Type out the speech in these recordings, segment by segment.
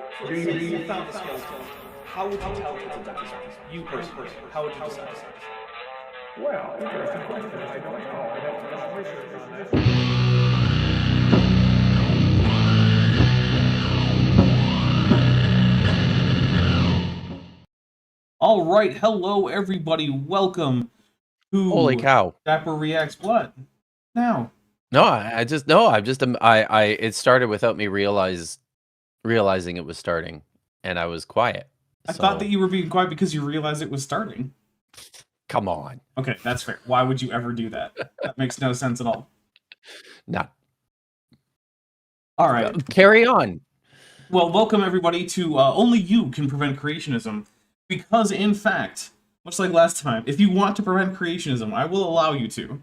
So let's say you found the skeleton. How would you tell it's a dinosaur? You personally, how would you decide? Well, interesting question. I don't know. I'd have to do some research on that. All right, hello everybody. Welcome to Holy cow! Dapper Reacts. What now? No, it started without me realizing it was starting, and I was quiet. I thought that you were being quiet because you realized it was starting. Come on. Okay, that's fair. Why would you ever do that? That makes no sense at all. Not. All right. Carry on. Well, welcome everybody to Only You Can Prevent Creationism. Because, in fact, much like last time, if you want to prevent creationism, I will allow you to.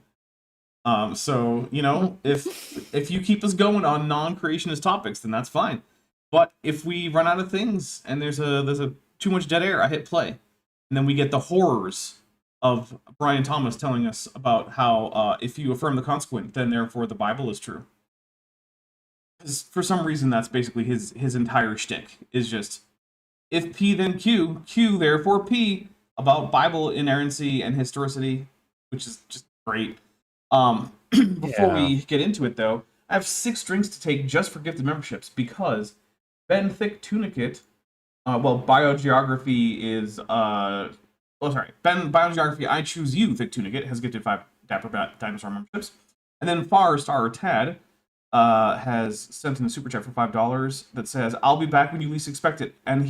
So, you know, if you keep us going on non-creationist topics, then that's fine. But if we run out of things and there's a too much dead air, I hit play. And then we get the horrors of Brian Thomas telling us about how if you affirm the consequent, then therefore the Bible is true. Because for some reason, that's basically his entire shtick, is just, if P then Q, Q therefore P, about Bible inerrancy and historicity, which is just great. Before we get into it, though, I have 6 drinks to take just for gifted memberships, because Ben Thick Tunicate, Biogeography is, Ben Biogeography, I Choose You, Thick Tunicate, has gifted 5 Dapper Dinosaur memberships. And then Far Star Tad has sent in a super chat for $5 that says, "I'll be back when you least expect it, and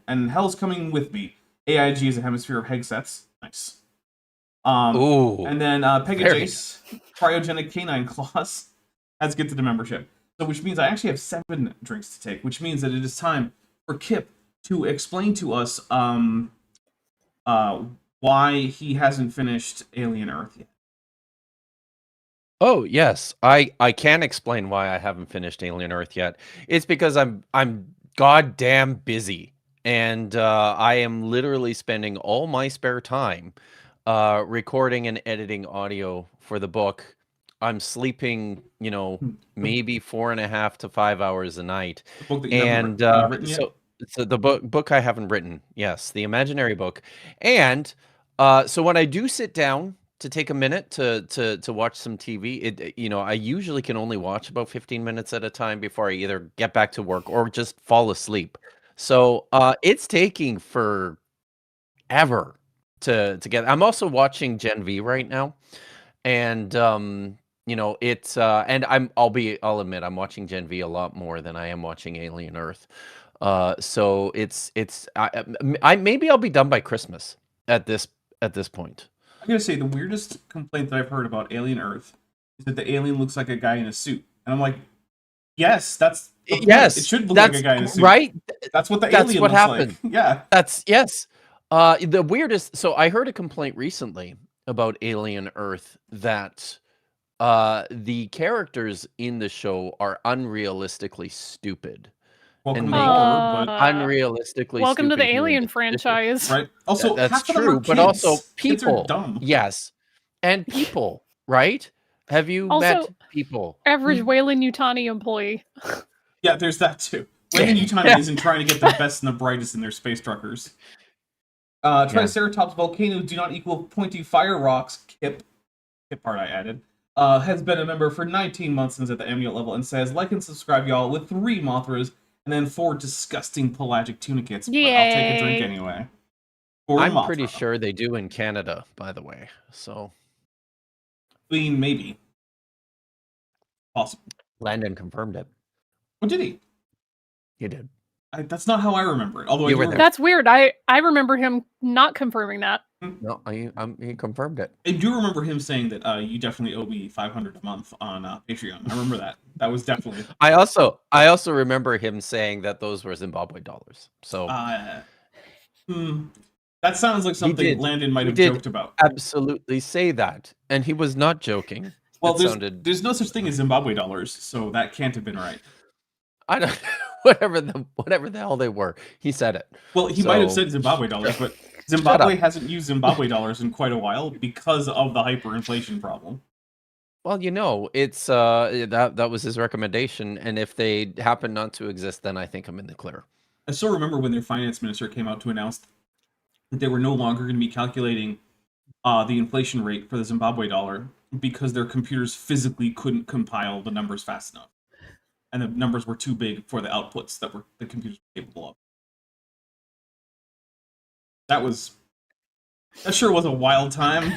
and hell's coming with me. AIG is a hemisphere of hegsets." Nice. Ooh. And then Pegajace, Cryogenic Canine Claws, has gifted a membership. So which means I actually have 7 drinks to take, which means that it is time for Kip to explain to us why he hasn't finished Alien Earth yet. Oh yes, I can explain why I haven't finished Alien Earth yet. It's because I'm goddamn busy, and I am literally spending all my spare time recording and editing audio for the book. I'm sleeping, you know, maybe 4.5 to 5 hours a night, The book that you and haven't written yet? so the book I haven't written, yes, the imaginary book, and so when I do sit down to take a minute to watch some TV, I usually can only watch about 15 minutes at a time before I either get back to work or just fall asleep. So it's taking forever to get. I'm also watching Gen V right now, and it's and I'll admit I'm watching Gen V a lot more than I am watching Alien Earth. So I maybe I'll be done by Christmas at this point. I'm gonna say the weirdest complaint that I've heard about Alien Earth is that the alien looks like a guy in a suit, and I'm like, yes, that's the point. Yes, it should look like a guy in a suit, right? That's what the That's alien what looks happened. like. Yeah, That's yes. The weirdest. So I heard a complaint recently about Alien Earth that the characters in the show are unrealistically stupid. welcome And to they the lore, but unrealistically welcome to stupid the human Alien decisions. franchise. right. Also, That's half of them true, are but kids. also Kids are people. dumb. Yes, and people, right? Have you met Also, people? average Wayland Yutani employee. Yeah, there's that too. Wayland Yutani isn't trying to get the best and the brightest in their space truckers. Triceratops volcanoes do not equal pointy fire rocks. Kip part I added. Has been a member for 19 months and is at the amulet level, and says, like and subscribe, y'all, with 3 Mothras and then 4 disgusting pelagic tunicates. But I'll take a drink anyway. I'm pretty sure they do in Canada, by the way. So, I mean, maybe. Possible. Landon confirmed it. Oh, did he? He did. That's not how I remember it. Although You were there. That's weird. I remember him not confirming that. No, he confirmed it. I do remember him saying that you definitely owe me $500 a month on Patreon. I remember that. That was definitely. I also remember him saying that those were Zimbabwe dollars. So that sounds like something Landon might have joked about. Absolutely say that, and he was not joking. Well, there's no such thing as Zimbabwe dollars, so that can't have been right. I don't whatever the hell they were. He said it. Well, he might have said Zimbabwe dollars, but Zimbabwe hasn't used Zimbabwe dollars in quite a while because of the hyperinflation problem. Well, it's that was his recommendation, and if they happen not to exist, then I think I'm in the clear. I still remember when their finance minister came out to announce that they were no longer going to be calculating the inflation rate for the Zimbabwe dollar because their computers physically couldn't compile the numbers fast enough, and the numbers were too big for the outputs that the computers were capable of. That sure was a wild time.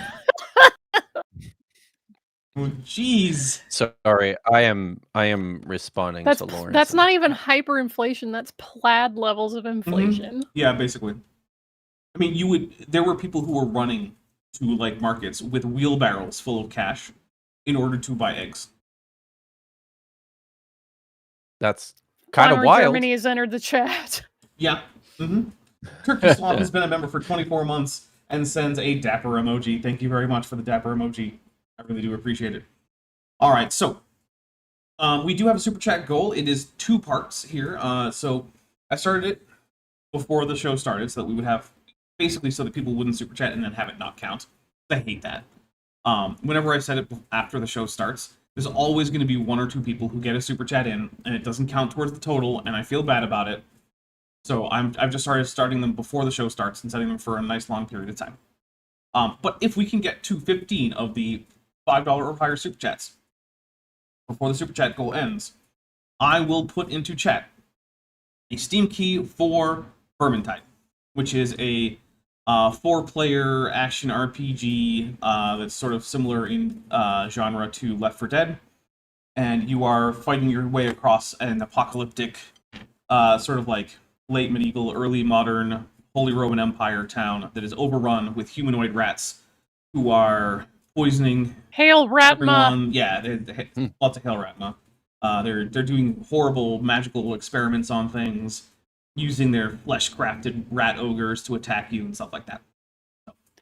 Jeez. Sorry, I am responding to Lawrence. That's not even hyperinflation. That's plaid levels of inflation. Yeah, basically. I mean, there were people who were running to like markets with wheelbarrows full of cash in order to buy eggs. That's kind of Finally, wild. Germany has entered the chat. Yeah. Turkey Swap has been a member for 24 months and sends a Dapper emoji. Thank you very much for the Dapper emoji. I really do appreciate it. All right, so we do have a super chat goal. It is 2 parts here. So I started it before the show started so that we would have basically so that people wouldn't super chat and then have it not count. I hate that. Whenever I set it after the show starts, there's always going to be 1 or 2 people who get a super chat in and it doesn't count towards the total, and I feel bad about it. So I've just starting them before the show starts and setting them for a nice long period of time. But if we can get to 15 of the $5 or higher super chats before the super chat goal ends, I will put into chat a Steam key for Vermintide, which is a 4-player action RPG that's sort of similar in genre to Left 4 Dead, and you are fighting your way across an apocalyptic, sort of like late medieval, early modern Holy Roman Empire town that is overrun with humanoid rats who are poisoning Hail Ratma! everyone. Yeah, lots of Hail Ratma. They're doing horrible magical experiments on things, using their flesh-crafted rat ogres to attack you and stuff like that.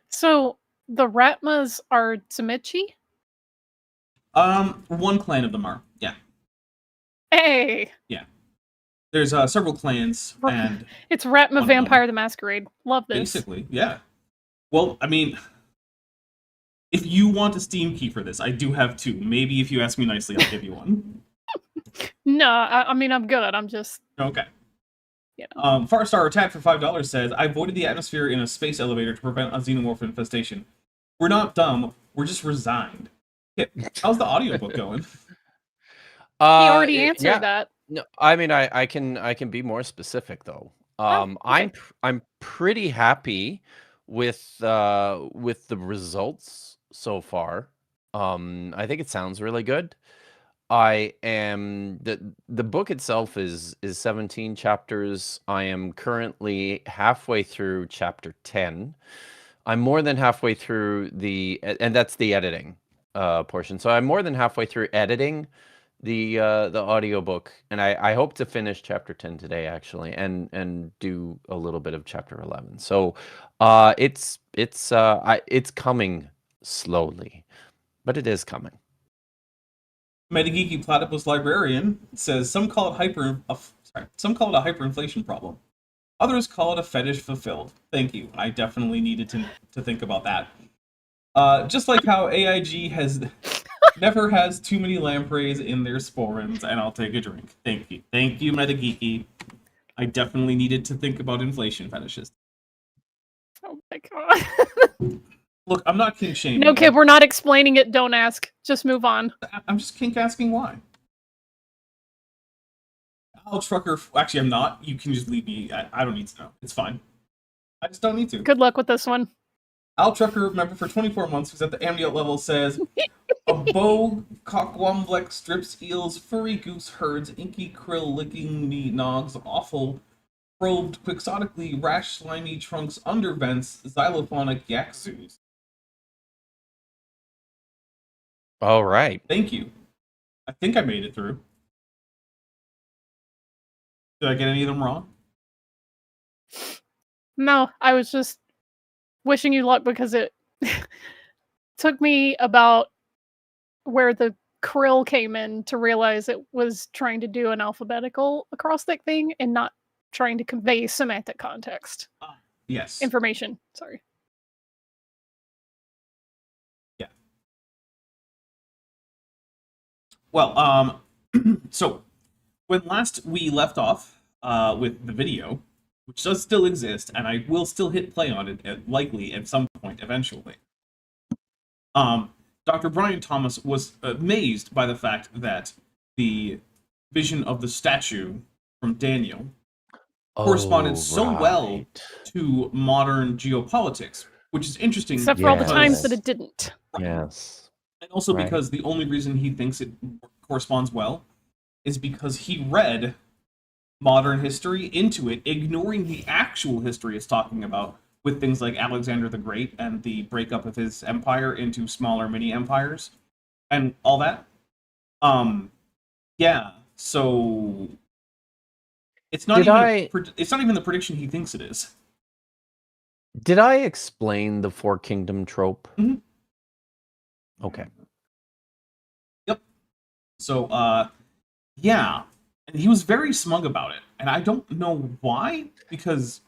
So the Ratmas are Tsimichi? 1 clan of them are, yeah. Hey! Yeah. There's several clans, and it's Ratma one Vampire the Masquerade. Love this. basically, yeah. Well, I mean, if you want a Steam key for this, I do have 2. Maybe if you ask me nicely, I'll give you 1. No, I mean, I'm good. I'm just... Okay. You know. Farstar Attack for $5 says, I avoided the atmosphere in a space elevator to prevent a xenomorph infestation. We're not dumb, we're just resigned. Yeah. How's the audiobook going? He already answered that. No, I mean, I can be more specific though. Okay. I'm pretty happy with the results so far. I think it sounds really good. I am the book itself is 17 chapters. I am currently halfway through chapter 10. I'm more than halfway through and that's the editing portion. So I'm more than halfway through editing the audiobook, and I hope to finish chapter 10 today actually, and do a little bit of chapter 11. So it's coming slowly, but it is coming. Metageeky Platypus Librarian says, some call it a hyperinflation problem. Others call it a fetish fulfilled. Thank you. I definitely needed to think about that. Just like how AIG never has too many lampreys in their sporins, and I'll take a drink. Thank you. Thank you, Metageeky. I definitely needed to think about inflation fetishes. Oh my god. Look, I'm not kink shaming. No, kid, we're not explaining it. Don't ask. Just move on. I'm just kink asking why. Al Trucker, actually, I'm not. You can just leave me. I don't need to know. It's fine. I just don't need to. Good luck with this one. Al Trucker, member for 24 months, who's at the amniote level, says, a bow, cockwomblex, strips, eels, furry goose herds, inky krill licking me nogs, awful, probed, quixotically, rash, slimy trunks, undervents, xylophonic yak zoos. All right. Thank you. I think I made it through. Did I get any of them wrong? No, I was just wishing you luck because it took me about where the krill came in to realize it was trying to do an alphabetical acrostic thing and not trying to convey semantic context. Yes. Information. Sorry. Yeah. Well, so when last we left off with the video, which does still exist, and I will still hit play on it likely at some point eventually. Dr. Brian Thomas was amazed by the fact that the vision of the statue from Daniel corresponded so well to modern geopolitics, which is interesting. Except for all the times Yes. that it didn't. Yes. And also Right. because the only reason he thinks it corresponds well is because he read modern history into it, ignoring the actual history it's talking about, with things like Alexander the Great and the breakup of his empire into smaller mini empires and all that. Yeah, so it's not it's not even the prediction he thinks it is. Did I explain the four kingdom trope? Mhm. Okay. Yep. So yeah, and he was very smug about it, and I don't know why, because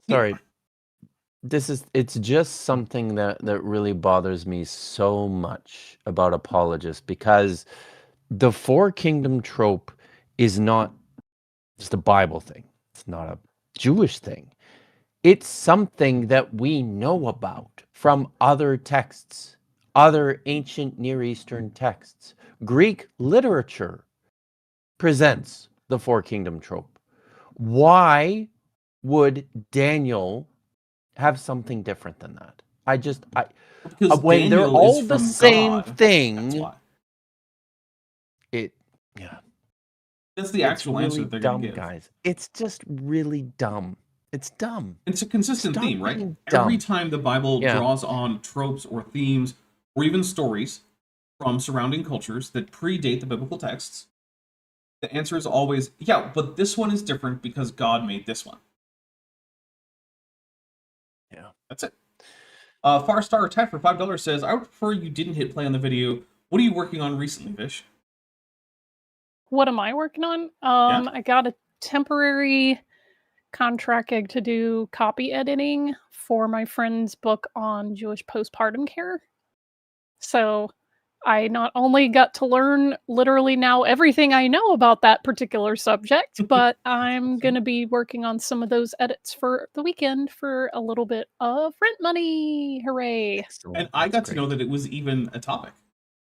Sorry. It's just something that really bothers me so much about apologists, because the four kingdom trope is not just a Bible thing. It's not a Jewish thing. It's something that we know about from other texts, other ancient Near Eastern texts. Greek literature presents the four kingdom trope. Why would Daniel have something different than that? because when they're Daniel all is the from same God, that's thing, why. That's the it's actual really answer that they're dumb, going to give. guys. It's just really dumb. It's dumb. It's a consistent Stop theme, right? being Every dumb. time the Bible Yeah. draws on tropes or themes or even stories from surrounding cultures that predate the biblical texts, the answer is always, yeah, but this one is different because God made this one. Yeah. That's it. Farstar Attack for $5 says, I would prefer you didn't hit play on the video. What are you working on recently, Vish? What am I working on? Yeah. I got a temporary contract gig to do copy editing for my friend's book on Jewish postpartum care. So I not only got to learn literally now everything I know about that particular subject, but I'm going to be working on some of those edits for the weekend for a little bit of rent money. Hooray. And I got to know that it was even a topic.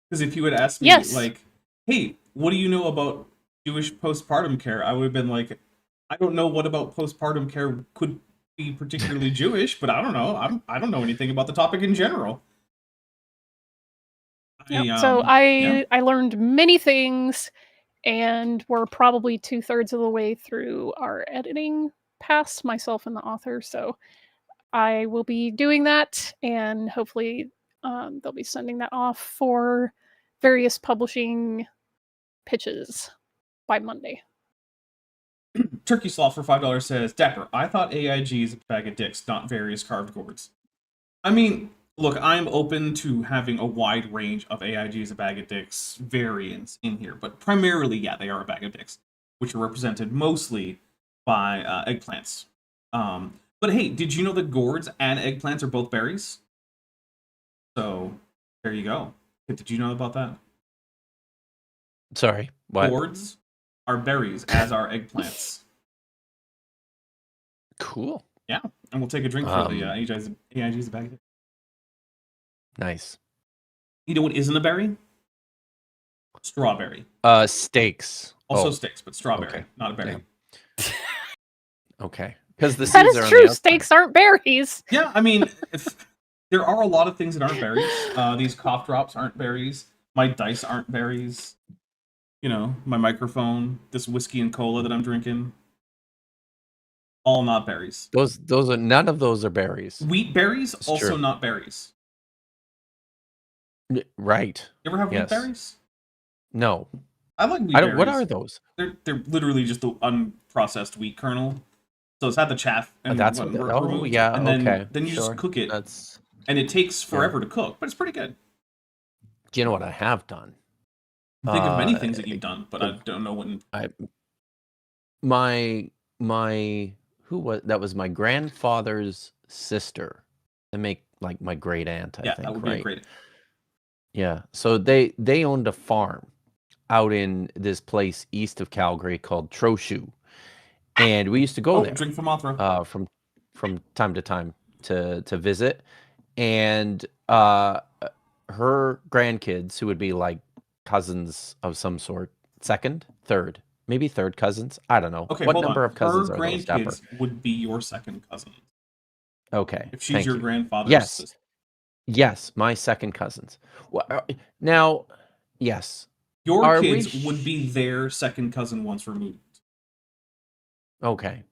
Because if you had asked me, Yes. like, hey, what do you know about Jewish postpartum care? I would have been like, I don't know what about postpartum care could be particularly Jewish, but I don't know. I don't know anything about the topic in general. Yep. So I learned many things, and we're probably 2/3 of the way through our editing pass, myself and the author. So I will be doing that, and hopefully they'll be sending that off for various publishing pitches by Monday. Turkey Sloth for $5 says, Dapper, I thought AIG is a bag of dicks, not various carved gourds. I mean, look, I'm open to having a wide range of AIG as a bag of dicks variants in here, but primarily, yeah, they are a bag of dicks, which are represented mostly by eggplants. But hey, did you know that gourds and eggplants are both berries? So, there you go. Did you know about that? Sorry, what? Gourds are berries, as are eggplants. Cool. Yeah, and we'll take a drink for the AIG's a bag of dicks. Nice. You know what isn't a berry? Strawberry. Steaks. Also sticks, but strawberry, okay. not a berry. Yeah. Okay. Because the That seeds is are on true. the outside. Steaks aren't berries. Yeah, I mean, there are a lot of things that aren't berries. These cough drops aren't berries. My dice aren't berries. You know, my microphone, this whiskey and cola that I'm drinking, all not berries. Those are none of those are berries. Wheat berries, It's also true. not berries. Right. You ever have Yes. wheat berries? No. I like wheat I don't. berries. What are those? They're literally just the unprocessed wheat kernel. So it's had the chaff and That's what, what. removed, Oh yeah. and then, okay. then you Sure. just cook it, That's. and it takes forever to cook, but it's pretty good. Do you know what I have done? Think of many things that you've done, but I don't know when. My who was that? Was my grandfather's sister, and make like my great aunt. I think. That would right? be a great. Yeah. So they owned a farm out in this place east of Calgary called Trochu, and we used to go there Drink from Mothra. from time to time to visit, and her grandkids, who would be like cousins of some sort, second, third, maybe third cousins. I don't know. Okay, What hold number on. of cousins Her are those, Dapper? grandkids would be your second cousin. Okay. If she's thank your you. grandfather's Yes. sister. Yes, my second cousins. Now, yes. Your Are kids we would be their second cousin once removed. Okay.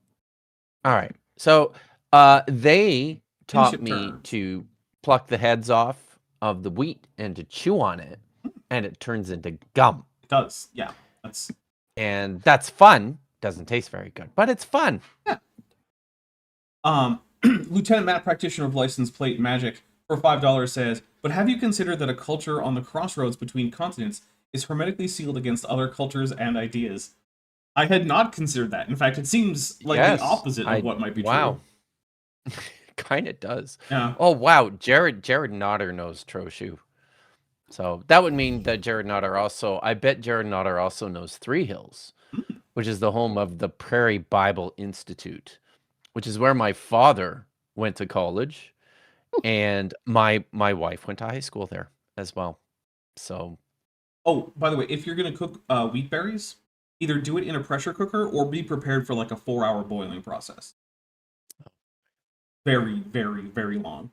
All right. So they taught Kinship me terms. to pluck the heads off of the wheat and to chew on it, and it turns into gum. It does, yeah. And that's fun. Doesn't taste very good, but it's fun. Yeah. Lieutenant Matt, practitioner of license plate magic, for $5 says, but have you considered that a culture on the crossroads between continents is hermetically sealed against other cultures and ideas? I had not considered that. In fact, it seems like the opposite of what might be true. Kind of does. Yeah. Oh, wow. Jared Notter knows Trochu. So that would mean that I bet Jared Notter also knows Three Hills, which is the home of the Prairie Bible Institute, which is where my father went to college, and my wife went to high school there as well. So, oh, by the way, if you're gonna cook wheat berries, either do it in a pressure cooker or be prepared for like a 4-hour boiling process. Very, very, very long.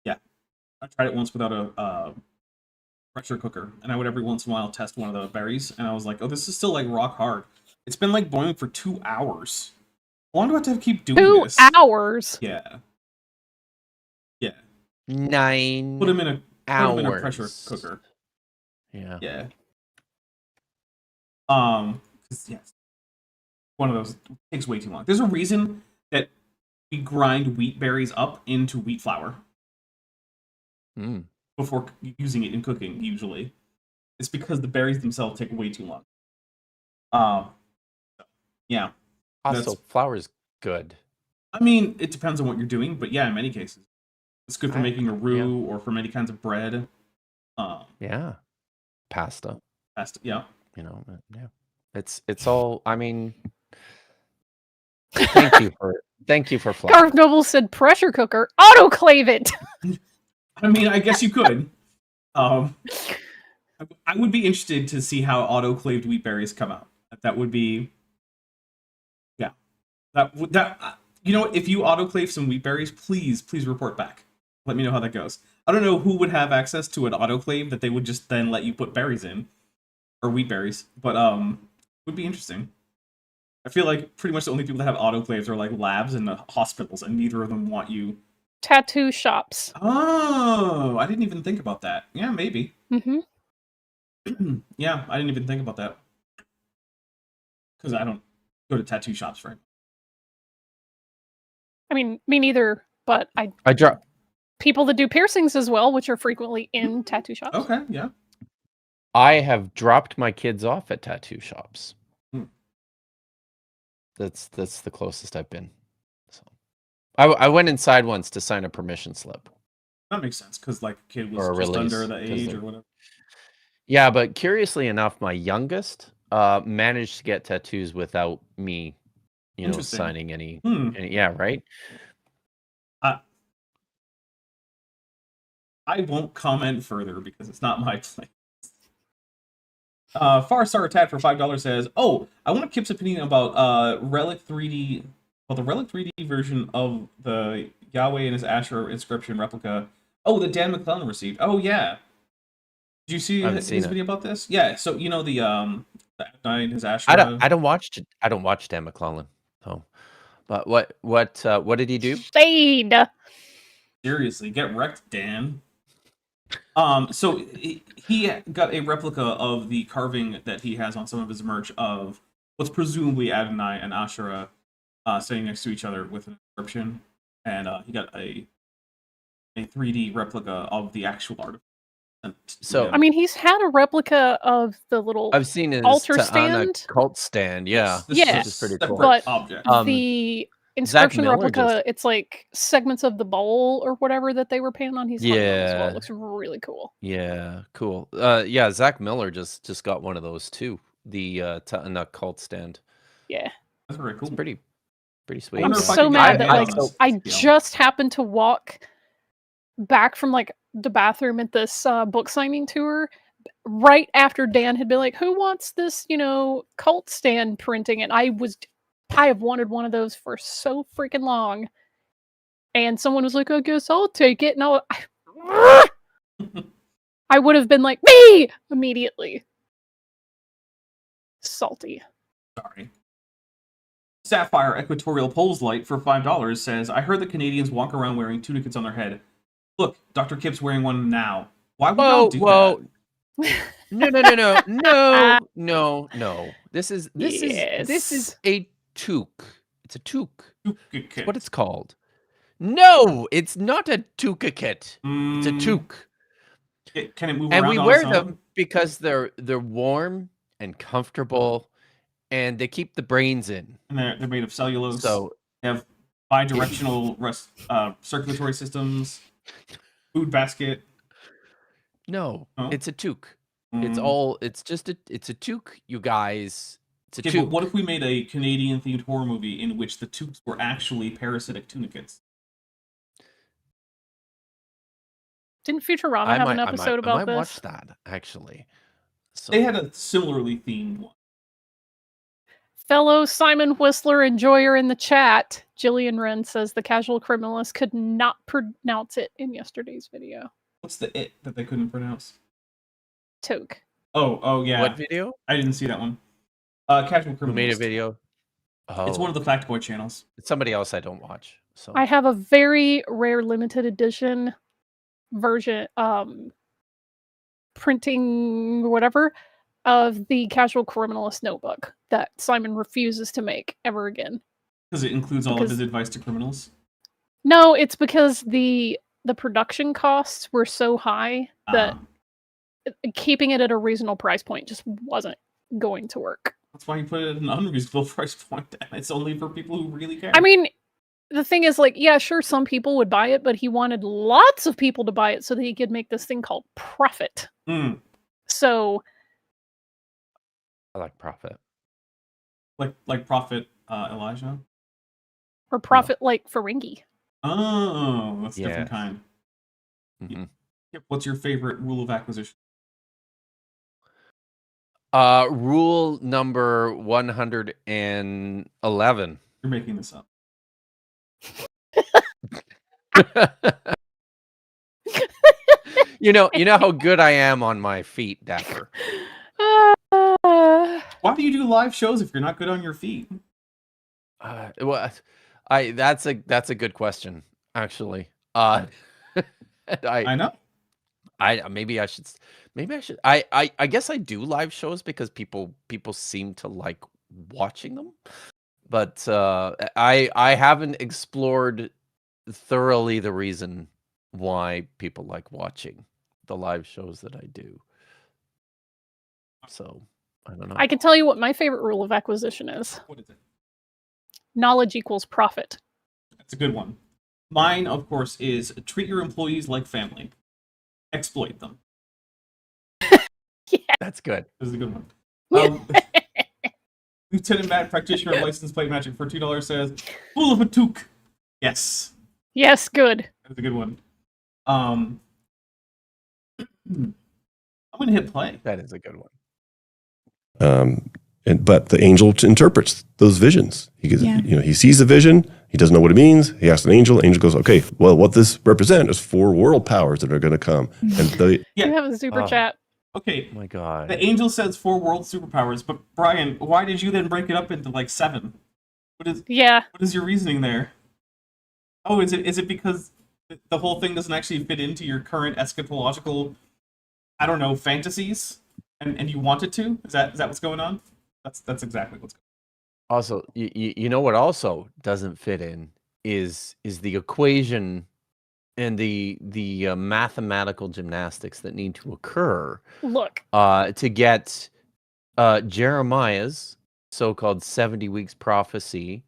Yeah, I tried it once without a pressure cooker, and I would every once in a while test one of the berries, and I was like, oh, this is still like rock hard. It's been like boiling for 2 hours. Why do I have to keep doing this? 2 hours? Yeah. Yeah. 9 Put them in a hours. Pressure cooker. Yeah. Yeah. Yes. One of those takes way too long. There's a reason that we grind wheat berries up into wheat flour before using it in cooking, usually. It's because the berries themselves take way too long. Yeah. Also, flour's good. I mean, it depends on what you're doing, but yeah, in many cases. It's good for making a roux or for many kinds of bread. Yeah. Pasta, yeah. You know, yeah. It's all, I mean, thank you for flour. Garth Noble said pressure cooker, autoclave it. I mean, I guess you could. I would be interested to see how autoclaved wheat berries come out. That would be, yeah. That you know, if you autoclave some wheat berries, please report back. Let me know how that goes. I don't know who would have access to an autoclave that they would just then let you put berries in, or wheat berries, but it would be interesting. I feel like pretty much the only people that have autoclaves are like labs and hospitals, and neither of them want you. Tattoo shops. Oh, I didn't even think about that. Yeah, maybe. Mm-hmm. Yeah, I didn't even think about that. Because I don't go to tattoo shops, right? I mean, me neither, but I drop people that do piercings as well, which are frequently in tattoo shops. Okay, yeah. I have dropped my kids off at tattoo shops. That's the closest I've been. So I went inside once to sign a permission slip. That makes sense, because like a kid was Or a just release, under the age or whatever. Yeah, but curiously enough, my youngest managed to get tattoos without me, signing any. Yeah, right. I won't comment further because it's not my place. Farstar Attack for $5 says, "Oh, I want Kip's opinion about Relic 3D, the Relic 3D version of the Yahweh and his Asher inscription replica. Oh, that Dan McClellan received. Oh yeah, did you see his video about this? Yeah. So you know the Adonai and his Asher. I don't watch Dan McClellan. So, but what did he do? Shade. Seriously, get wrecked, Dan. So he got a replica of the carving that he has on some of his merch of what's presumably Adonai and Asherah sitting next to each other with an inscription, and he got a 3D replica of the actual artifact. So I mean, he's had a replica of the little I've seen his altar Ta'ana stand, cult stand. Yeah, yes, which is pretty cool. But object. the inscription Miller replica, just- it's like segments of the bowl or whatever that they were painting on. He's hunting on as well. Yeah. It looks really cool. Yeah, cool. Yeah, Zach Miller just got one of those too. The Tutanock cult stand. Yeah. That's very cool. It's pretty sweet. I'm wonder if I so could get mad my that hands like on this I scale. just happened to walk back from like the bathroom at this book signing tour right after Dan had been like, "Who wants this, cult stand printing?" And I have wanted one of those for so freaking long. And someone was like, "I guess I'll take it." And I would have been like, "Me!" immediately. Salty. Sorry. Sapphire Equatorial Poles Light for $5 says, I heard that Canadians walk around wearing tunicates on their head. Look, Dr. Kip's wearing one now. Why would y'all do that? No. This is a toque. It's a toque. That's what it's called. No, it's not a toque-kit. It's a toque. Can it move And around we on wear its them own? because they're warm and comfortable, and they keep the brains in. And they're made of cellulose. So They have bi-directional circulatory systems. Food basket. no, Oh. it's a toque. Mm. It's a toque, you guys. It's a Okay, but toque. what if we made a Canadian-themed horror movie in which the toques were actually parasitic tunicates? Didn't Futurama have an episode about I might this? watch that actually. So They had a similarly themed one. Fellow Simon Whistler enjoyer in the chat, Jillian Wren says the casual criminalist could not pronounce it in yesterday's video. What's the it that they couldn't pronounce? Toke. Oh yeah. what video? I didn't see that one. Casual Who made a Criminalist. video? Oh, It's one of the Fact Boy channels. it's somebody else I don't watch. So I have a very rare limited edition version, printing or whatever, of the Casual Criminalist notebook that Simon refuses to make ever again. Because it includes all of his advice to criminals. No, it's because the production costs were so high that keeping it at a reasonable price point just wasn't going to work. That's why he put it at an unreasonable price point, and it's only for people who really care. I mean, the thing is, like, yeah, sure, some people would buy it, but he wanted lots of people to buy it so that he could make this thing called profit. So, I like Prophet. like Prophet Elijah. or profit like Ferengi. Oh, that's a different Yes. kind. Mhm. Yep. What's your favorite rule of acquisition? Rule number 111. You're making this up. You know how good I am on my feet, Dapper. Why do you do live shows if you're not good on your feet? Well, that's a good question, actually. I know. maybe I should. I guess I do live shows because people seem to like watching them, but I haven't explored thoroughly the reason why people like watching the live shows that I do. So I don't know. I can tell you what my favorite rule of acquisition is. What is it? Knowledge equals profit. That's a good one. Mine, of course, is treat your employees like family. Exploit them. That's good. This is a good one. Lieutenant Matt, practitioner of license plate magic for $2 says, "Full of a toque." Yes, Yes, good. that's a good one. I'm gonna hit play. That is a good one. But the angel interprets those visions. He sees the vision. He doesn't know what it means. He asks an angel. The angel goes, "Okay, well, what this represents is 4 world powers that are going to come." And We have a super chat. Okay, Oh my god. the angel says 4 world superpowers, but Brian, why did you then break it up into like 7? What is your reasoning there? Oh, is it because the whole thing doesn't actually fit into your current eschatological, I don't know, fantasies, and you want it to? Is that what's going on? That's exactly what's going on. Also, you know what also doesn't fit in is the equation and the mathematical gymnastics that need to occur Look, to get Jeremiah's so-called 70 weeks prophecy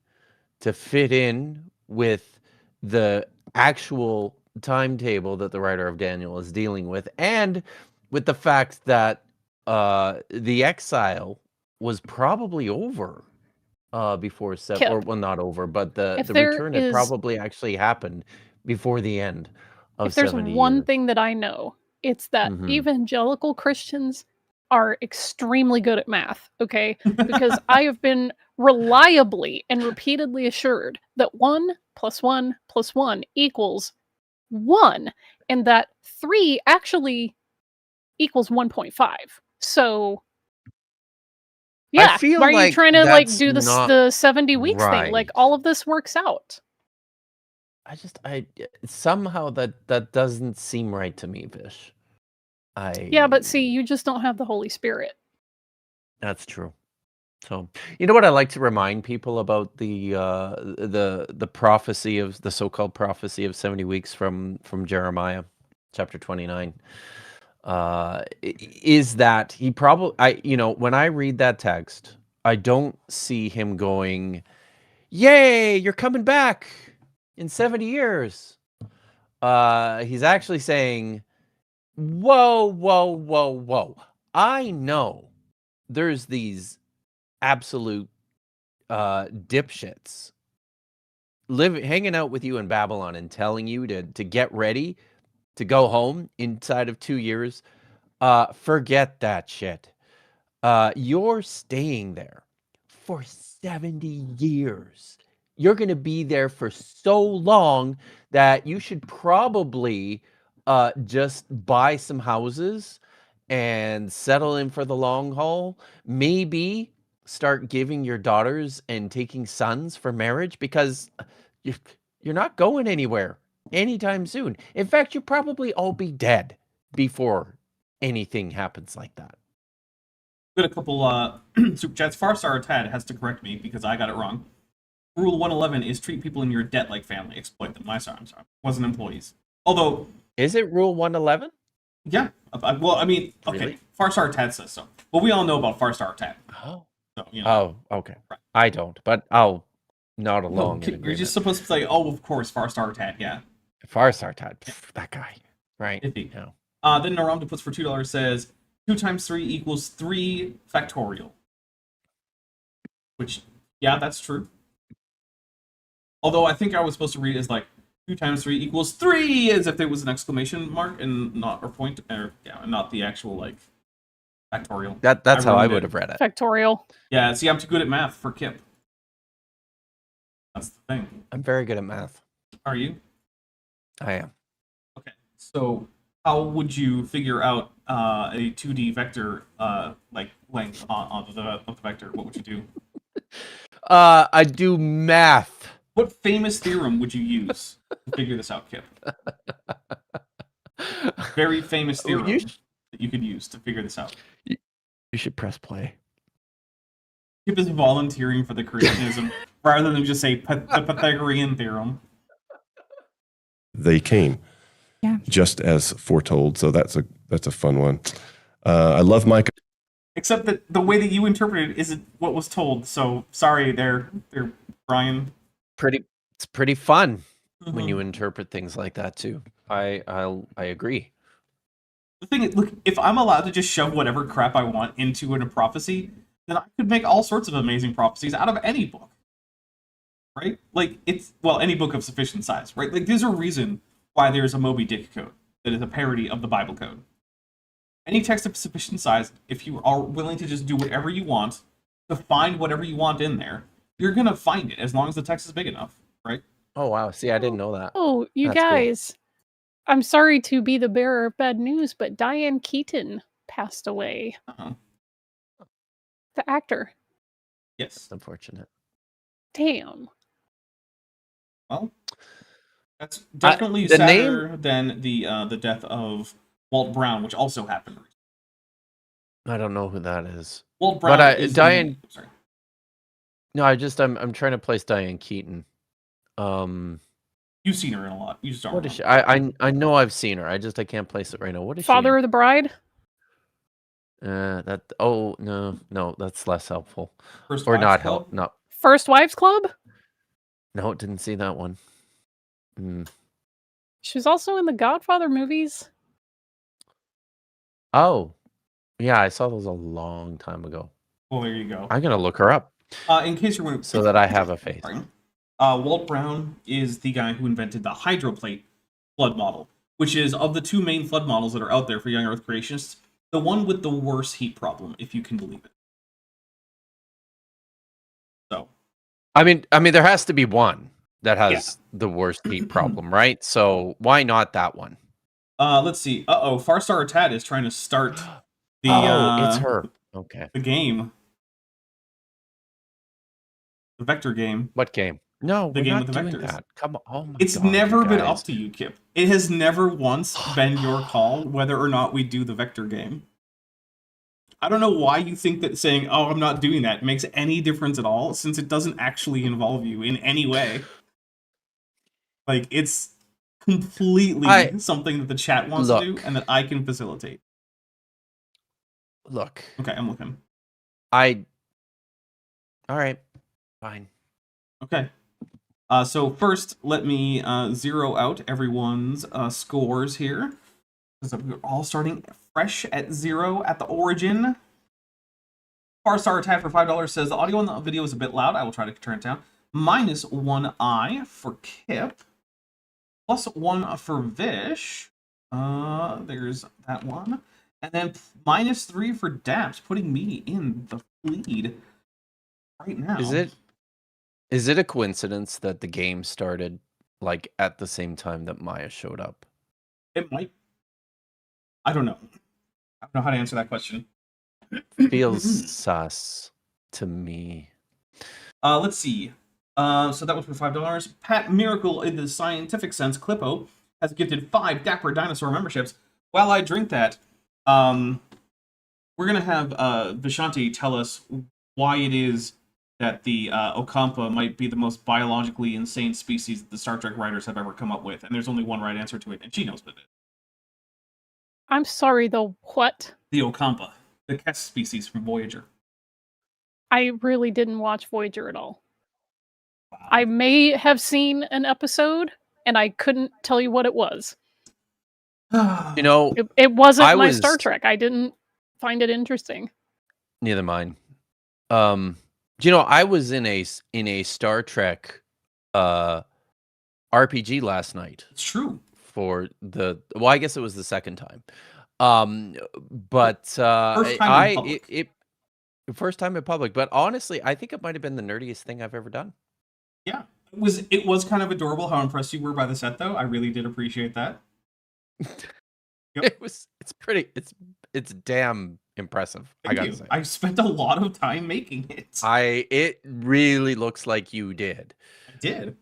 to fit in with the actual timetable that the writer of Daniel is dealing with, and with the fact that the exile was probably over before seven, or Kip, well, not over, but the if there return had is probably actually happened before the end of if there's 70 one years. thing that I know, it's that Mhm. evangelical Christians are extremely good at math, okay? Because I have been reliably and repeatedly assured that 1 + 1 + 1 equals 1, and that 3 actually equals 1.5. So, I yeah, feel why are you like trying to like that's do not the 70 weeks thing? Like right. all of this works out. I somehow that doesn't seem right to me, Vish. Yeah, but I see, you just don't have the Holy Spirit. That's true. So, you know what I like to remind people about the prophecy of the so-called prophecy of 70 weeks from Jeremiah chapter 29 is that he probably when I read that text, I don't see him going, "Yay, you're coming back in 70 years." He's actually saying, "Whoa, whoa, whoa, whoa. I know there's these absolute dipshits hanging out with you in Babylon and telling you to get ready to go home inside of 2 years. Forget that shit. You're staying there for 70 years. You're going to be there for so long that you should probably just buy some houses and settle in for the long haul. Maybe start giving your daughters and taking sons for marriage, because you're not going anywhere anytime soon. In fact, you'll probably all be dead before anything happens like that." Got a couple super chats. Farstar Tad has to correct me because I got it wrong. Rule 111 is treat people in your debt like family. Exploit them. I'm sorry. Wasn't employees. Although, Is it Rule 111? yeah. Well, I mean, okay. Really? Farstar Tad says so. Well, we all know about Farstar Tad. Oh. So, you know. Oh, okay. Right. I don't, but I'll nod No, along in you're agreement. just supposed to say, oh, of course, Farstar Tad, yeah. Farstar, that guy, right? Iffy. No. Then Naramda puts for $2 says 2 times 3 equals 3 factorial. Which, yeah, that's true. Although I think I was supposed to read it as like 2 times 3 equals 3, as if it was an exclamation mark and not, or point, or yeah, not the actual like factorial. That's how I ruined would it. have read it. Factorial. Yeah, see, I'm too good at math for Kip. That's the thing. I'm very good at math. Are you? I am. Okay. So how would you figure out a 2D vector like length of the vector? What would you do? I do math. What famous theorem would you use to figure this out, Kip? Very famous theorem that you could use to figure this out. You should press play. Kip is volunteering for the creationism rather than just say the Pythagorean theorem. They came, Yeah. just as foretold. So that's a fun one. I love Micah. Except that the way that you interpret it isn't what was told. So sorry, there, Brian. It's pretty fun when you interpret things like that too. I agree. The thing is, look, if I'm allowed to just shove whatever crap I want into a prophecy, then I could make all sorts of amazing prophecies out of any book. Right? Like, any book of sufficient size, right? Like, there's a reason why there's a Moby Dick code that is a parody of the Bible code. Any text of sufficient size, if you are willing to just do whatever you want, to find whatever you want in there, you're going to find it, as long as the text is big enough, right? Oh, wow. See, I didn't know that. Oh, you That's cool. guys. I'm sorry to be the bearer of bad news, but Diane Keaton passed away. Uh-huh. The actor. Yes. It's unfortunate. Damn. Well, that's definitely the sadder than the death of Walt Brown, which also happened. I don't know who that is. Walt Brown But is Diane. Sorry. No, I'm trying to place Diane Keaton. You've seen her in a lot. You just don't. What is she? I know I've seen her. I can't place it right now. What is Father of the Bride? she? No, that's less helpful. First Or Wives not Club? help. No. First Wives Club? No, didn't see that one. She was also in the Godfather movies. Oh, yeah, I saw those a long time ago. Well, there you go. I'm gonna look her up In case you're wondering, so that I have a face. sorry. Walt Brown is the guy who invented the hydroplate flood model, which is, of the two main flood models that are out there for young Earth creationists, the one with the worst heat problem, if you can believe it. So, I mean, there has to be one that has the worst heat problem, right? So why not that one? let's see. Farstar Tad is trying to start the it's her. Okay. the game. The vector game. What game? No, The we're game not with the doing vectors. that. Come on. Oh my It's God, never you been guys. up to you, Kip. It has never once been your call whether or not we do the vector game. I don't know why you think that saying, "Oh, I'm not doing that," makes any difference at all, since it doesn't actually involve you in any way. Like, it's completely something that the chat wants to do and that I can facilitate. Look. Okay, I'm looking. All right. Fine. Okay. So first, let me zero out everyone's scores here. Because we're all starting fresh at 0 at the origin. Farstar Attack for $5 says, the audio on the video is a bit loud. I will try to turn it down. -1i for Kip. +1 for Vish. There's that one. And then -3 for Daps, putting me in the lead right now. Is it a coincidence that the game started like at the same time that Maya showed up? It might. I don't know. I don't know how to answer that question. Feels sus to me. Let's see. So that was for $5. Pat Miracle, in the scientific sense, Clippo, has gifted 5 Dapper Dinosaur memberships. While I drink that, we're going to have Vishanti tell us why it is that the Ocampa might be the most biologically insane species that the Star Trek writers have ever come up with. And there's only one right answer to it, and she knows what it is. I'm sorry, the what? The Ocampa, the Kess species from Voyager. I really didn't watch Voyager at all. Wow. I may have seen an episode, and I couldn't tell you what it was. You know, it wasn't my Star Trek. I didn't find it interesting. Neither mine. You know, I was in a Star Trek RPG last night. It's true. For I guess it was the second time. But first time in public, but honestly, I think it might have been the nerdiest thing I've ever done. Yeah. It was kind of adorable how impressed you were by the set, though. I really did appreciate that. Yep. It's damn impressive. Thank I gotta you. say. I spent a lot of time making it. It really looks like you did. I did.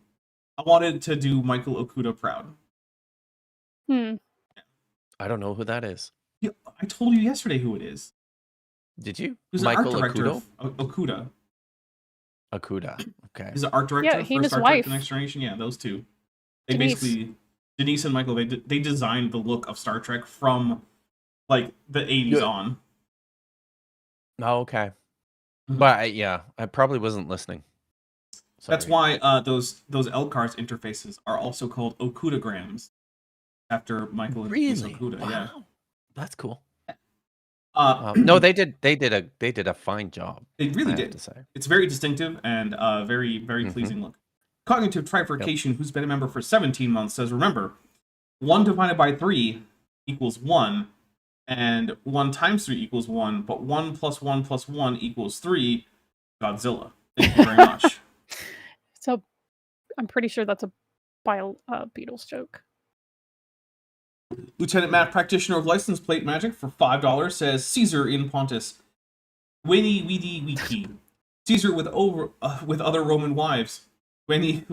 I wanted to do Michael Okuda proud. I don't know who that is. Yeah, I told you yesterday who it is. Did you? Who's Michael an art director Okuda? Okuda. Okuda. Okay. He's an art director he and for his Star wife. Trek: The Next Generation. Yeah, those two. They Denise. basically, Denise and Michael, they designed the look of Star Trek from like the 80s on. Oh, okay. But I probably wasn't listening. Sorry. That's why those L-Cars interfaces are also called Okudagrams, after Michael really? Okuda. Wow. Yeah, that's cool. No, they did a fine job. They really I did. have to say. It's very distinctive and very, very pleasing look. Cognitive Trifurcation, who's been a member for 17 months, says, remember, 1 divided by 3 equals 1, and 1 times 3 equals 1, but 1 plus 1 plus 1 equals 3. Godzilla. Thank you very much. So, I'm pretty sure that's a Beatles joke. Lieutenant Matt, practitioner of license plate magic, for $5 says, Caesar in Pontus. Winnie weedy wiki. Caesar with other Roman wives. Winnie.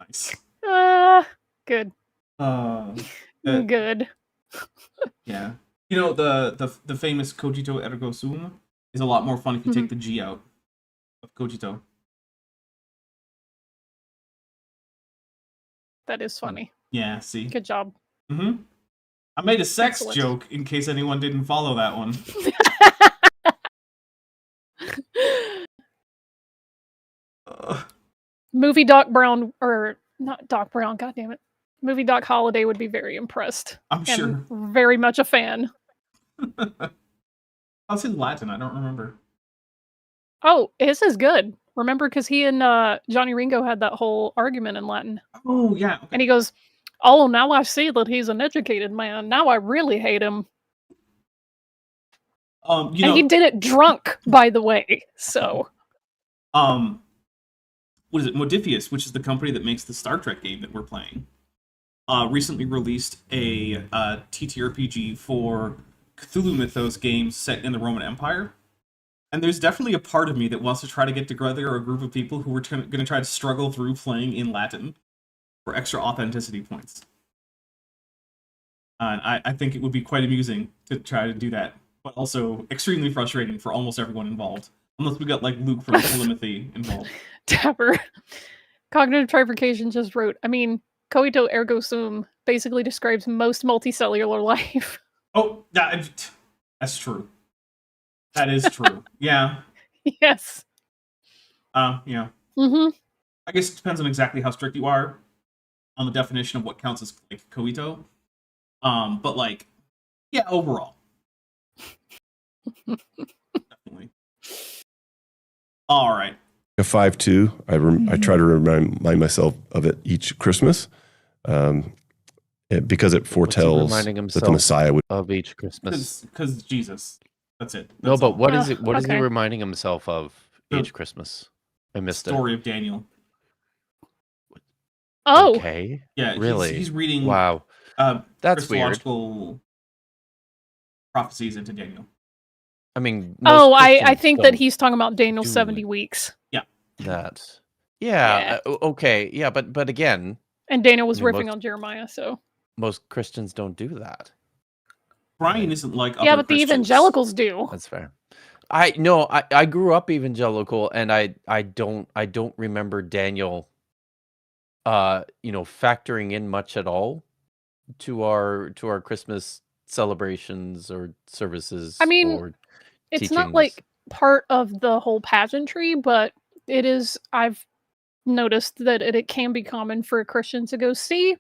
Nice. Good. Good. Yeah. You know, the famous cogito ergo sum is a lot more fun if you take the G out of cogito. That is funny. Yeah, see? Good job. I made a sex Excellent. joke in case anyone didn't follow that one. Movie Doc Brown, or not Doc Brown, God damn it. Movie Doc Holiday would be very impressed. I'm sure. And very much a fan. How's in Latin? I don't remember. Oh, his is good. Remember, because he and Johnny Ringo had that whole argument in Latin. Oh, yeah. Okay. And he goes, "Oh, now I see that he's an educated man. Now I really hate him." And he did it drunk, by the way. So, what is it? Modifius, which is the company that makes the Star Trek game that we're playing, recently released a TTRPG for Cthulhu Mythos games set in the Roman Empire. And there's definitely a part of me that wants to try to get together a group of people who are going to try to struggle through playing in Latin for extra authenticity points. And I think it would be quite amusing to try to do that, but also extremely frustrating for almost everyone involved. Unless we got, like, Luke from Telemothy involved. Dapper. Cognitive Trifurcation just wrote, I mean, Coito ergo sum basically describes most multicellular life. Oh, that's true. That is true. Yeah. Yes. Yeah. Mm-hmm. I guess it depends on exactly how strict you are on the definition of what counts as, like, coito. But, like, yeah, overall. Definitely. All right. A 5-2. I try to remind myself of it each Christmas, because it foretells that the Messiah would. Of each Christmas. Because Jesus. That's it. No, That's but all. what is it? What is he Okay. reminding himself of each Christmas? I missed it. Story of Daniel. Oh, Okay. Yeah, Really? he's reading Wow. That's weird. Christological prophecies into Daniel. I mean, oh, most I Christians think that don't he's talking about Daniel do 70 weeks. that. Yeah. Okay. Yeah, but again, And Daniel was I mean, riffing on Jeremiah, so. most Christians don't do that. Brian isn't like Yeah, other but the Christians. evangelicals do. That's fair. I grew up evangelical, and I don't remember Daniel factoring in much at all to our Christmas celebrations or services. I mean, or It's not teachings. like part of the whole pageantry, but it is. I've noticed that it can be common for a Christian to go, see,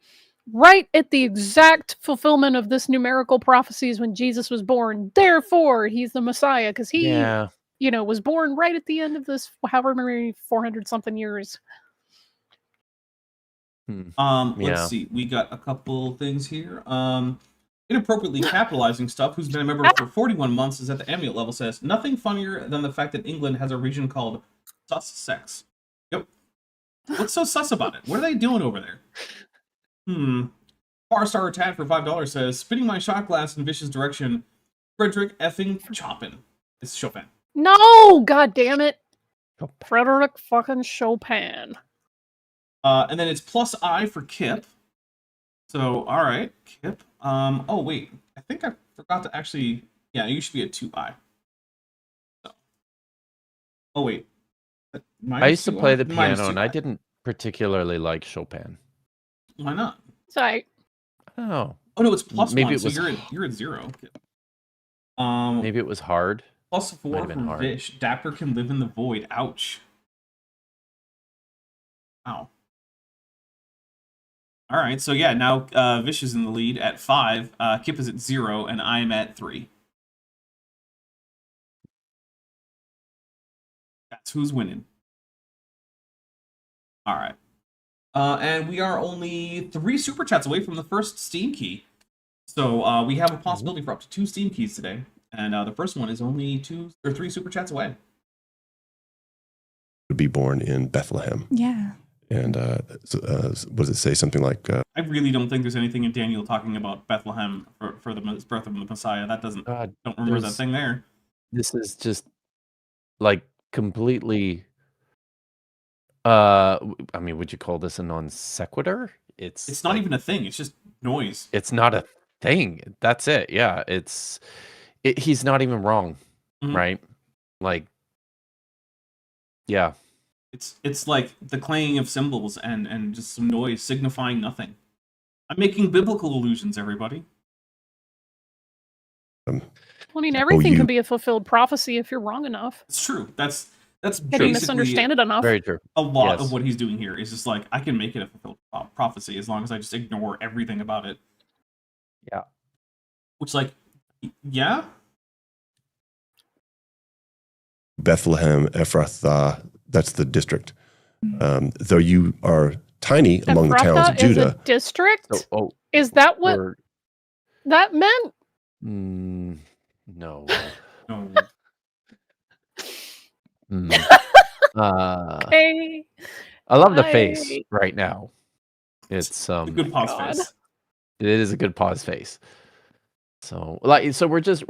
right at the exact fulfillment of this numerical prophecies when Jesus was born. Therefore, he's the Messiah because he, Yeah. was born right at the end of this, however many 400 something years. Let's Yeah. see. We got a couple things here. Inappropriately capitalizing stuff, who's been a member for 41 months, is at the amulet level, says, nothing funnier than the fact that England has a region called Sussex. Yep. What's so sus about it? What are they doing over there? Farstar Tad for $5 says, spinning my shot glass in Vicious direction, Frederick effing Chopin. It's Chopin. No, god damn it. Chopin. Frederick fucking Chopin. And then it's plus I for Kip. So, all right, Kip. Oh wait, I think I forgot to actually. Yeah, you should be at 2I. So. Oh wait. I used to play the Minus piano, and 2i. I didn't particularly like Chopin. Why not? Sorry. I don't know. Oh no, it's plus Maybe 1. it So was- you're at 0. Kip. Maybe it was hard. Plus 4 Might have been from hard. Vish. Dapper can live in the void. Ouch. Ow. All right, so yeah, now Vish is in the lead at 5. Kip is at 0, and I'm at 3. That's who's winning. All right. And we are only 3 super chats away from the first Steam key. So we have a possibility for up to 2 Steam keys today. And the first one is only 2 or 3 super chats away. Would be born in Bethlehem. Yeah. And what does it say? Something like, I really don't think there's anything in Daniel talking about Bethlehem for the birth of the Messiah. That doesn't. God, Don't remember that there's- thing there. This is just like completely. I mean, would you call this a non sequitur? It's not like- even a thing. It's just noise. It's not a thing. That's it. Yeah, he's not even wrong, Mhm. right? Like, yeah. It's like the clanging of cymbals and just some noise signifying nothing. I'm making biblical allusions, everybody. I mean, everything you- can be a fulfilled prophecy if you're wrong enough. It's true. That's That's Did he basically misunderstand it enough? Very true. a lot Yes. of what he's doing here. Is just like, I can make it a fulfilled prophecy as long as I just ignore everything about it. Yeah. Which, like, yeah, Bethlehem, Ephrathah, that's the district. Though you are tiny among the towns of Ephrathah is Judah. a district? So, Is that what we're- that meant? no. no, Mm. Hey. I love the face I- right now. It's a good pause God. face. it is a good pause face. So we're just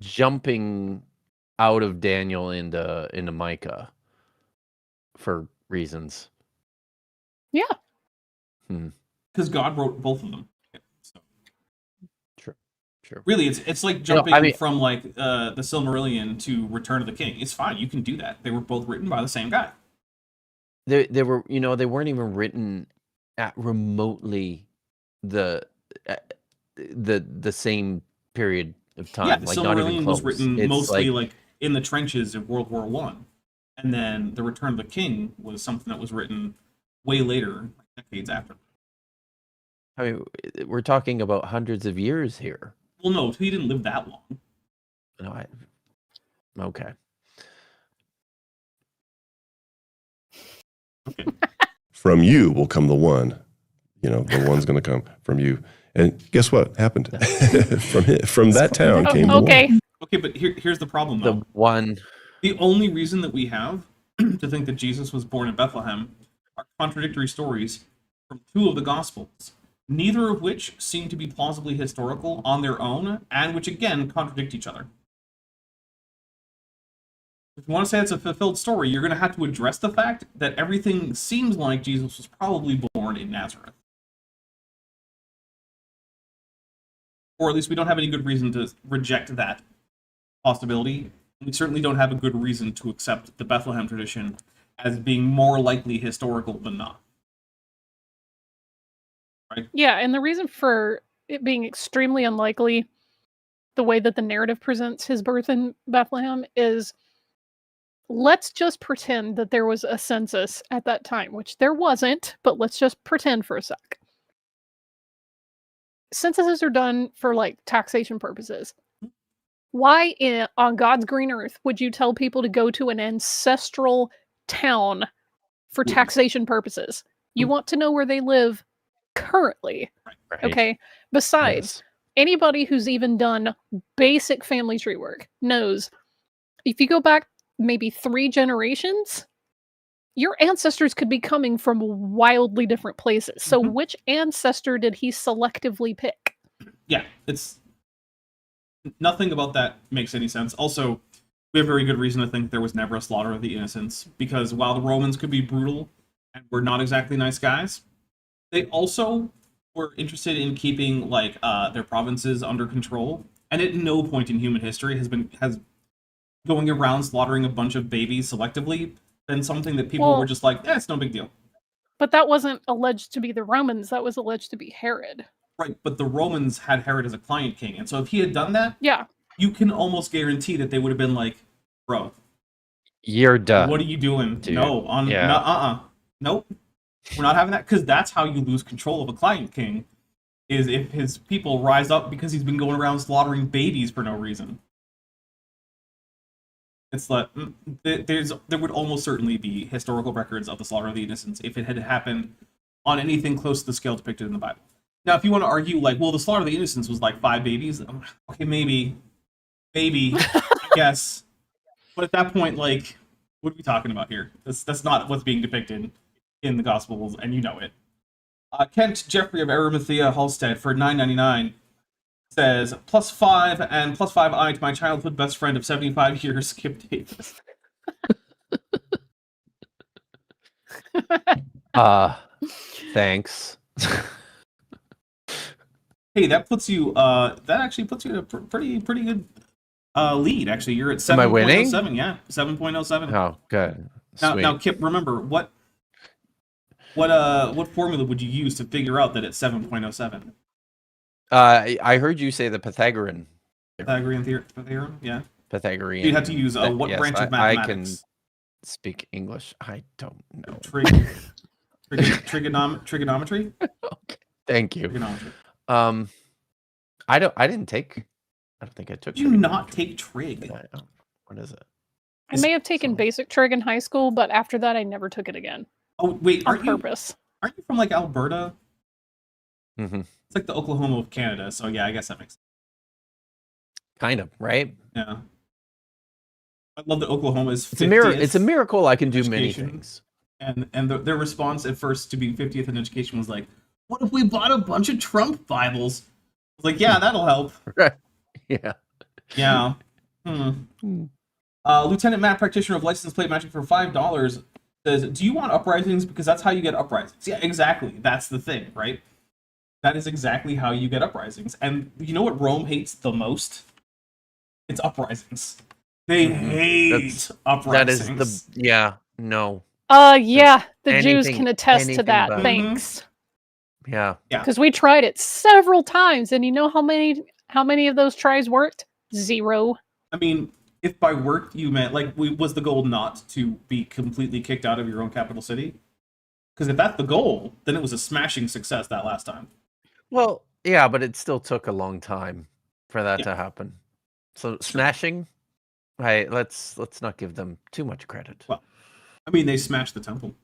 jumping out of Daniel into Micah for reasons. Yeah. Because God wrote both of them. So, True. really, it's like You know, jumping from like the Silmarillion to Return of the King. It's fine. You can do that. They were both written by the same guy. They were, they weren't even written at remotely the same period of time. Yeah, the like not even Silmarillion close. was written It's mostly like in the trenches of World War One, and then the Return of the King was something that was written way later, like decades after. I mean, we're talking about hundreds of years here. Well, no, he didn't live that long. No, okay. Okay. From you will come the one. The one's going to come from you. And guess what happened? from that town came the Okay. one. Okay, but here's the problem, The though. one. The only reason that we have to think that Jesus was born in Bethlehem are contradictory stories from two of the Gospels, neither of which seem to be plausibly historical on their own, and which again contradict each other. If you want to say it's a fulfilled story, you're going to have to address the fact that everything seems like Jesus was probably born in Nazareth. Or at least we don't have any good reason to reject that possibility. We certainly don't have a good reason to accept the Bethlehem tradition as being more likely historical than not. Right? Yeah, and the reason for it being extremely unlikely, the way that the narrative presents his birth in Bethlehem, is let's just pretend that there was a census at that time, which there wasn't, but let's just pretend for a sec. Censuses are done for like taxation purposes. Why on God's green earth would you tell people to go to an ancestral town for taxation purposes? You want to know where they live currently. Right. Okay. Besides, anybody who's even done basic family tree work knows if you go back maybe 3 generations, your ancestors could be coming from wildly different places. So which ancestor did he selectively pick? Yeah, it's nothing about that makes any sense. Also, we have very good reason to think there was never a slaughter of the innocents, because while the Romans could be brutal and were not exactly nice guys, they also were interested in keeping like their provinces under control. And at no point in human history has going around slaughtering a bunch of babies selectively been something that people were just like, it's no big deal. But that wasn't alleged to be the Romans. That was alleged to be Herod. Right, but the Romans had Herod as a client king, and so if he had done that, Yeah. you can almost guarantee that they would have been like, bro, You're done. what are you doing? Dude. No, nope, we're not having that, because that's how you lose control of a client king, is if his people rise up because he's been going around slaughtering babies for no reason. It's like there would almost certainly be historical records of the slaughter of the innocents if it had happened on anything close to the scale depicted in the Bible. Now, if you want to argue, like, well, the slaughter of the innocents was like 5 babies, okay, maybe, I guess. But at that point, like, what are we talking about here? That's not what's being depicted in the Gospels, and you know it. Kent Jeffrey of Arimathea Halstead for $9.99 says, +5 and +5i to my childhood best friend of 75 years, Skip Davis. Thanks. Hey, that puts you. That actually puts you in a pretty good lead. Actually, you're at Am I winning? 7.07. Yeah, 7.07. Oh, good. Now, Kip, remember what formula would you use to figure out that it's I heard you say the Pythagorean Pythagorean theorem? Yeah. Pythagorean. You'd have to use what yes, branch of I can mathematics? speak English. I don't know. Trigonometry? Okay, thank you. Trigonometry. I didn't take. I don't think I took. Did you not take trig? Did I? Oh, what is it? I may have taken basic trig in high school, but after that, I never took it again Oh wait, on purpose. Aren't you from like Alberta? Mm-hmm. It's like the Oklahoma of Canada, so yeah, I guess that makes sense. Kind of, right? Yeah. I love that Oklahoma is 50th. It's a miracle I can do many education. things. And their response at first to being 50th in education was like, "What if we bought a bunch of Trump Bibles?" I was like, "Yeah, that'll help." Right. Yeah. Yeah. Lieutenant Matt, practitioner of license plate matching for $5, says, "Do you want uprisings? Because that's how you get uprisings." Yeah, exactly. That's the thing, right? That is exactly how you get uprisings. And you know what Rome hates the most? It's uprisings. They hate uprisings. That is no. Yeah, the Jews anything- can attest to anything that. but- Thanks. Yeah. Because we tried it several times, and you know how many of those tries worked? 0. I mean, if by work you meant, like, was the goal not to be completely kicked out of your own capital city? Because if that's the goal, then it was a smashing success that last time. Well, yeah, but it still took a long time for that to happen. So smashing, right? Let's not give them too much credit. Well, I mean, they smashed the temple.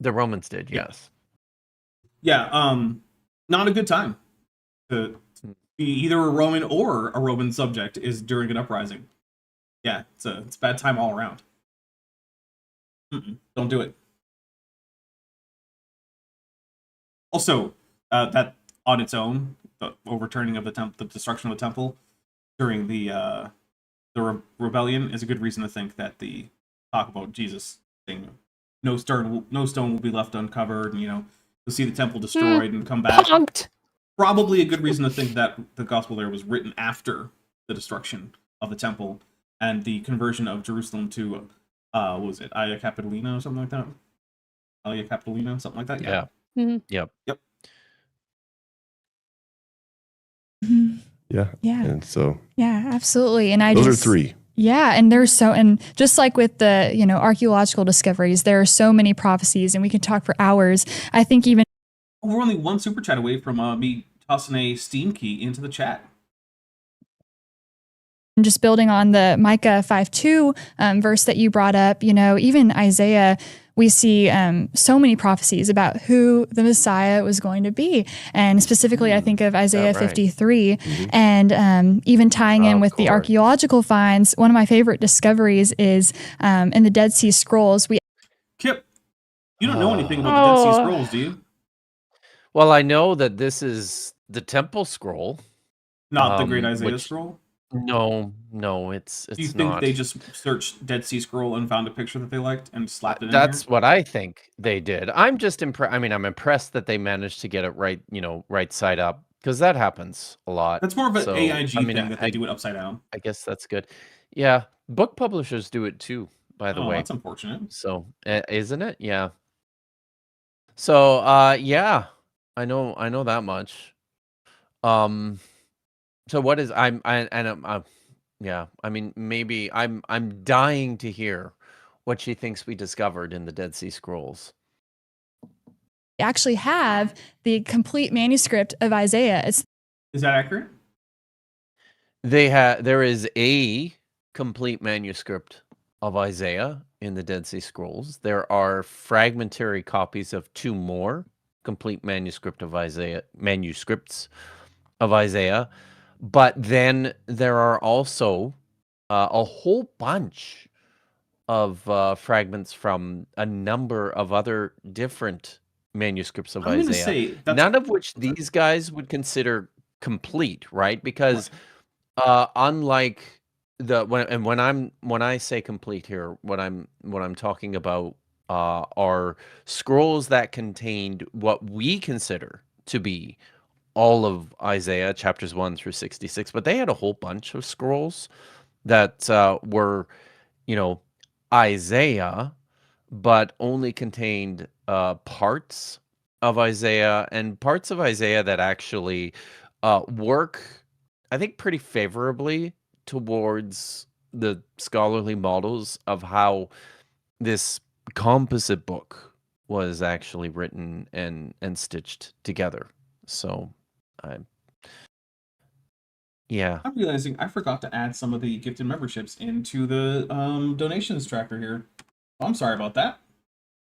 The Romans did, yes. Yeah, not a good time to be either a Roman or a Roman subject is during an uprising. Yeah, it's a bad time all around. Don't do it. Also, that on its own, the overturning of the destruction of the temple during the rebellion is a good reason to think that the talk about Jesus thing, no stone will be left uncovered, and you'll see the temple destroyed and come back. Punked. Probably a good reason to think that the gospel there was written after the destruction of the temple and the conversion of Jerusalem to, what was it, Aya Capitolina or something like that? Aya Capitolina, something like that? Yeah. Mhm. Yep. Yeah. Yeah. And so Yeah, absolutely. And those are 3. Yeah, and and just like with the, archaeological discoveries, there are so many prophecies and we can talk for hours. I think even We're only one super chat away from me tossing a Steam key into the chat. just building on the Micah 5:2 verse that you brought up, even Isaiah, we see so many prophecies about who the Messiah was going to be. And specifically, I think of Isaiah 53 and even tying in with the archaeological finds. One of my favorite discoveries is in the Dead Sea Scrolls. Kip, you don't know anything about the Dead Sea Scrolls, do you? Well, I know that this is the Temple Scroll. Not the Great Isaiah Scroll? No, it's Do you think not. they just searched Dead Sea Scroll and found a picture that they liked and slapped it in That's there? what I think they did. I'm just impressed. I mean, I'm impressed that they managed to get it right, right side up, because that happens a lot. That's more of an So, AIG thing that they I do it upside down. I guess that's good. Yeah, book publishers do it too, by the way. That's unfortunate. So, isn't it? Yeah. So, yeah, I know that much. So what is yeah, I mean, maybe I'm dying to hear what she thinks we discovered in the Dead Sea Scrolls. We actually have the complete manuscript of Isaiah. Is that accurate? There is a complete manuscript of Isaiah in the Dead Sea Scrolls. There are fragmentary copies of 2 more complete manuscripts of Isaiah. But then there are also a whole bunch of fragments from a number of other different manuscripts of I'm gonna Isaiah. say that's- None of which these guys would consider complete, right? Because unlike when I say complete here, what I'm talking about are scrolls that contained what we consider to be all of Isaiah, chapters 1 through 66, but they had a whole bunch of scrolls that were, Isaiah, but only contained parts of Isaiah and parts of Isaiah that actually work, I think, pretty favorably towards the scholarly models of how this composite book was actually written and stitched together. So, yeah. I'm realizing I forgot to add some of the gifted memberships into the donations tracker here. Oh, I'm sorry about that.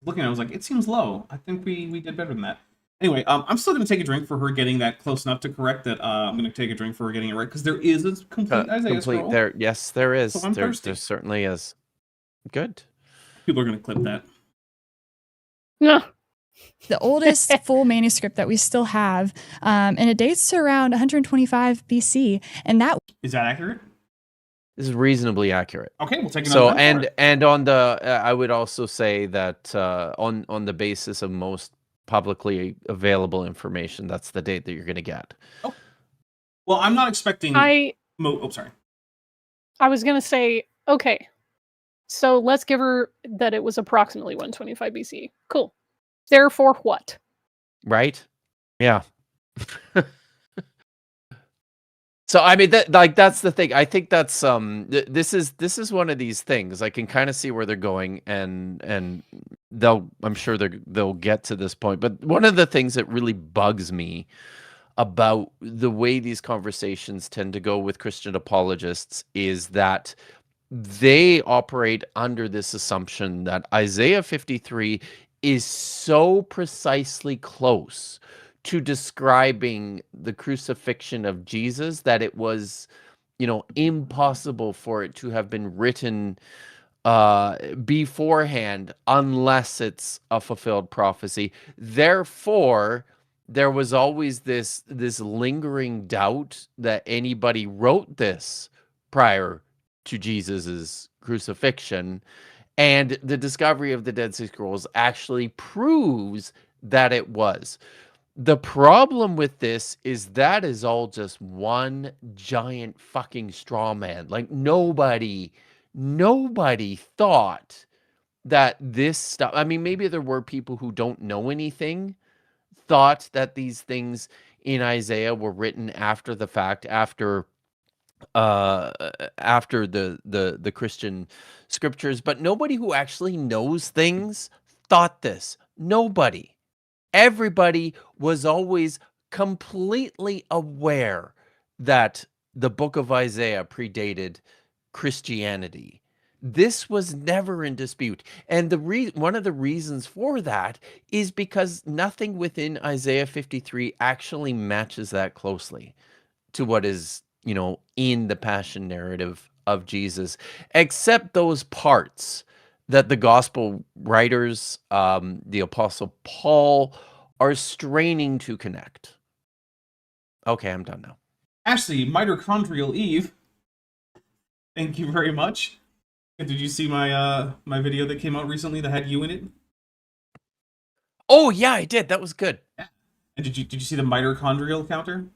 Looking at it, I was like, it seems low. I think we did better than that. Anyway, I'm still going to take a drink for her getting that close enough to correct that. I'm going to take a drink for her getting it right, because there is a complete Isaiah scroll. There, yes, there is. So I'm thirsty. There certainly is. Good. People are going to clip that. No. The oldest full manuscript that we still have, and it dates to around 125 BC. And that is that accurate? This is reasonably accurate. Okay, we'll take it. So and on the I would also say that on the basis of most publicly available information, that's the date that you're going to get. Oh. Well, I'm not expecting. Oh, sorry. I was going to say, okay, so let's give her that it was approximately 125 BC. Cool. Therefore, what? Right? Yeah. So I mean, that's the thing. I think that's this is one of these things. I can kind of see where they're going, and I'm sure they'll get to this point. But one of the things that really bugs me about the way these conversations tend to go with Christian apologists is that they operate under this assumption that Isaiah 53 is so precisely close to describing the crucifixion of Jesus that it was, impossible for it to have been written beforehand unless it's a fulfilled prophecy. Therefore, there was always this lingering doubt that anybody wrote this prior to Jesus's crucifixion. And the discovery of the Dead Sea Scrolls actually proves that it was. The problem with this is that is all just one giant fucking straw man. Like nobody thought that this stuff. I mean, maybe there were people who don't know anything thought that these things in Isaiah were written after the fact, after the Christian scriptures, but nobody who actually knows things thought this. Nobody. Everybody was always completely aware that the book of Isaiah predated Christianity. This was never in dispute. And one of the reasons for that is because nothing within Isaiah 53 actually matches that closely to what is, in the passion narrative of Jesus, except those parts that the gospel writers, the Apostle Paul, are straining to connect. Okay, I'm done now. Ashley, Mitochondrial Eve, thank you very much. Did you see my my video that came out recently that had you in it? Oh yeah, I did. That was good. Yeah. And did you see the mitochondrial counter?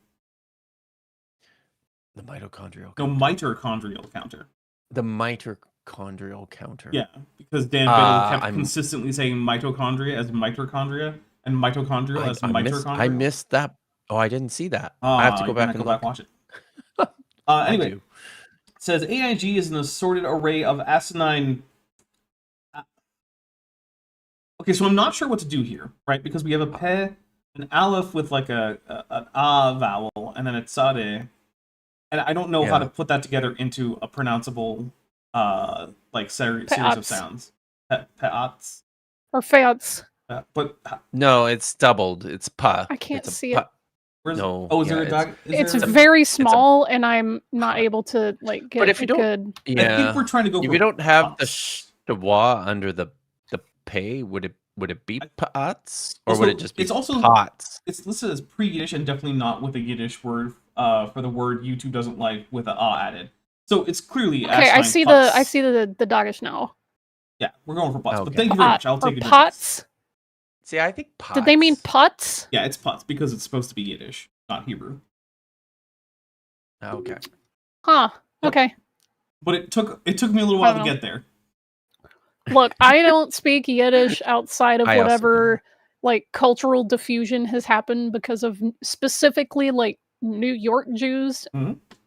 The mitochondrial. No, mitochondrial counter. The mitochondrial counter. Yeah, because Dan Biddle kept consistently saying mitochondria as mitochondria and mitochondrial as mitochondria. I missed that. Oh, I didn't see that. I have to go back and watch it. Anyway, it says AIG is an assorted array of asinine. Okay, so I'm not sure what to do here, right? Because we have a pe, an aleph with like an a vowel, and then a tzade. And I don't know how to put that together into a pronounceable, series of sounds. Pe'ats. Or feats. But no, it's doubled. It's pa. I can't see it. No. Oh, is there a dog? It's very small, and I'm not able to get. But if you don't, good... I think we're trying to go. If you don't have the schwa under the pay, would it be pa'ats, or would it just be pots? It's listed as pre-Yiddish and definitely not with a Yiddish word for the word YouTube doesn't like with a added. So it's clearly okay. I see the Dagish now. Yeah, we're going for pots. Okay. But thank you very much. I'll take it. Pots. See, I think pots. Did they mean putts? Yeah, it's pots because it's supposed to be Yiddish, not Hebrew. Okay. Huh. Okay. But it took me a little while to get there. Look, I don't speak Yiddish outside of whatever cultural diffusion has happened because of specifically New York Jews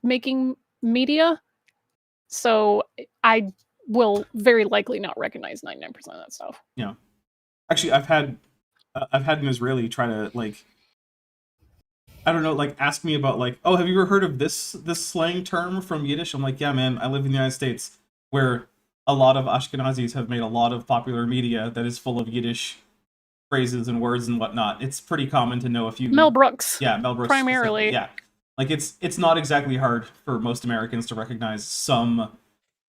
making media. So I will very likely not recognize 99% of that stuff. Yeah. Actually, I've had an Israeli try to, like, I don't know, like, ask me about, like, oh, have you ever heard of this slang term from Yiddish? I'm like, yeah, man, I live in the United States, where a lot of Ashkenazis have made a lot of popular media that is full of Yiddish phrases and words and whatnot. It's pretty common to know a few. Mel Brooks. Yeah, Mel Brooks. Primarily. Yeah. Like, it's not exactly hard for most Americans to recognize some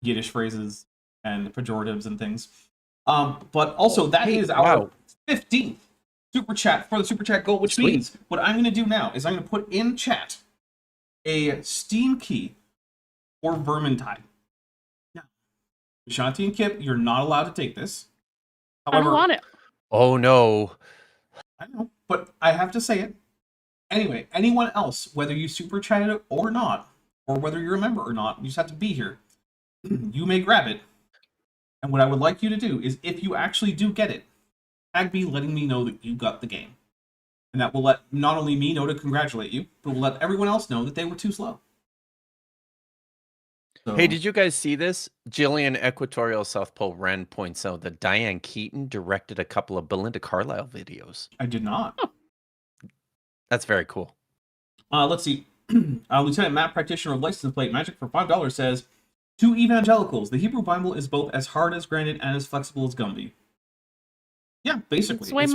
Yiddish phrases and pejoratives and things. But also, that is our 15th super chat for the super chat goal, which means what I'm going to do now is I'm going to put in chat a Steam key for Vermintide. Now, Shanti and Kip, you're not allowed to take this. However, I don't want it. Oh no. I know, but I have to say it. Anyway, anyone else, whether you super chatted it or not, or whether you're a member or not, you just have to be here. You may grab it. And what I would like you to do is, if you actually do get it, tag me letting me know that you got the game. And that will let not only me know to congratulate you, but will let everyone else know that they were too slow. So, Hey, did you guys see this? Jillian Equatorial South Pole Ren points out that Diane Keaton directed a couple of Belinda Carlisle videos. I did not. That's very cool. Let's see. Lieutenant Matt, practitioner of license plate magic for $5 says, to evangelicals, the Hebrew Bible is both as hard as granite and as flexible as Gumby. Yeah, basically. It's the way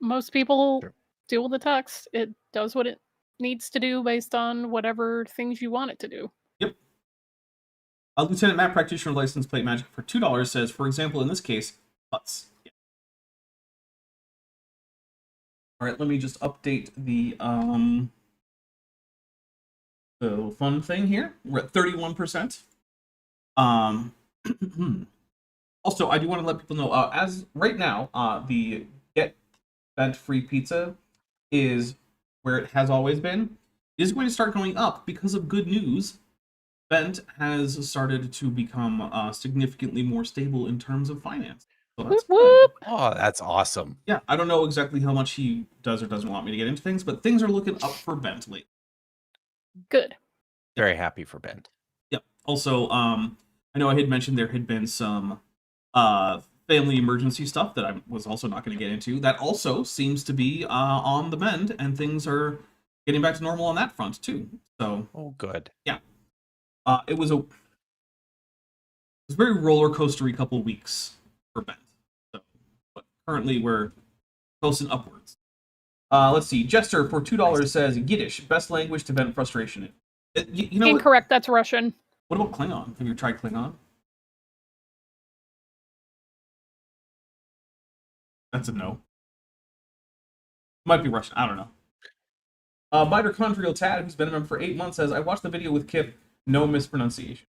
most people deal with the text. It does what it needs to do based on whatever things you want it to do. Yep. Lieutenant Matt, practitioner of license plate magic for $2 says, for example, in this case, butts. Yeah. All right, let me just update the fun thing here. We're at 31%. Also, I do want to let people know, as right now, the Get Bent Free Pizza is where it has always been. It is going to start going up because of good news. Bent has started to become significantly more stable in terms of finance. So that's good. Oh, that's awesome. Yeah, I don't know exactly how much he does or doesn't want me to get into things, but things are looking up for Bent lately. Good. Very happy for Bent. Yep. Also, I know I had mentioned there had been some family emergency stuff that I was also not going to get into. That also seems to be on the mend, and things are getting back to normal on that front too. So, oh, good. Yeah. It was a very roller coastery couple of weeks for Bent. So, but currently we're coasting upwards. Let's see. Jester for $2 says Yiddish, best language to vent frustration in. You know Incorrect. That's Russian. What about Klingon? Have you tried Klingon? That's a no. Might be Russian. I don't know. Mitochondrial Tad, who's been a member for 8 months, says, I watched the video with Kip. No mispronunciation.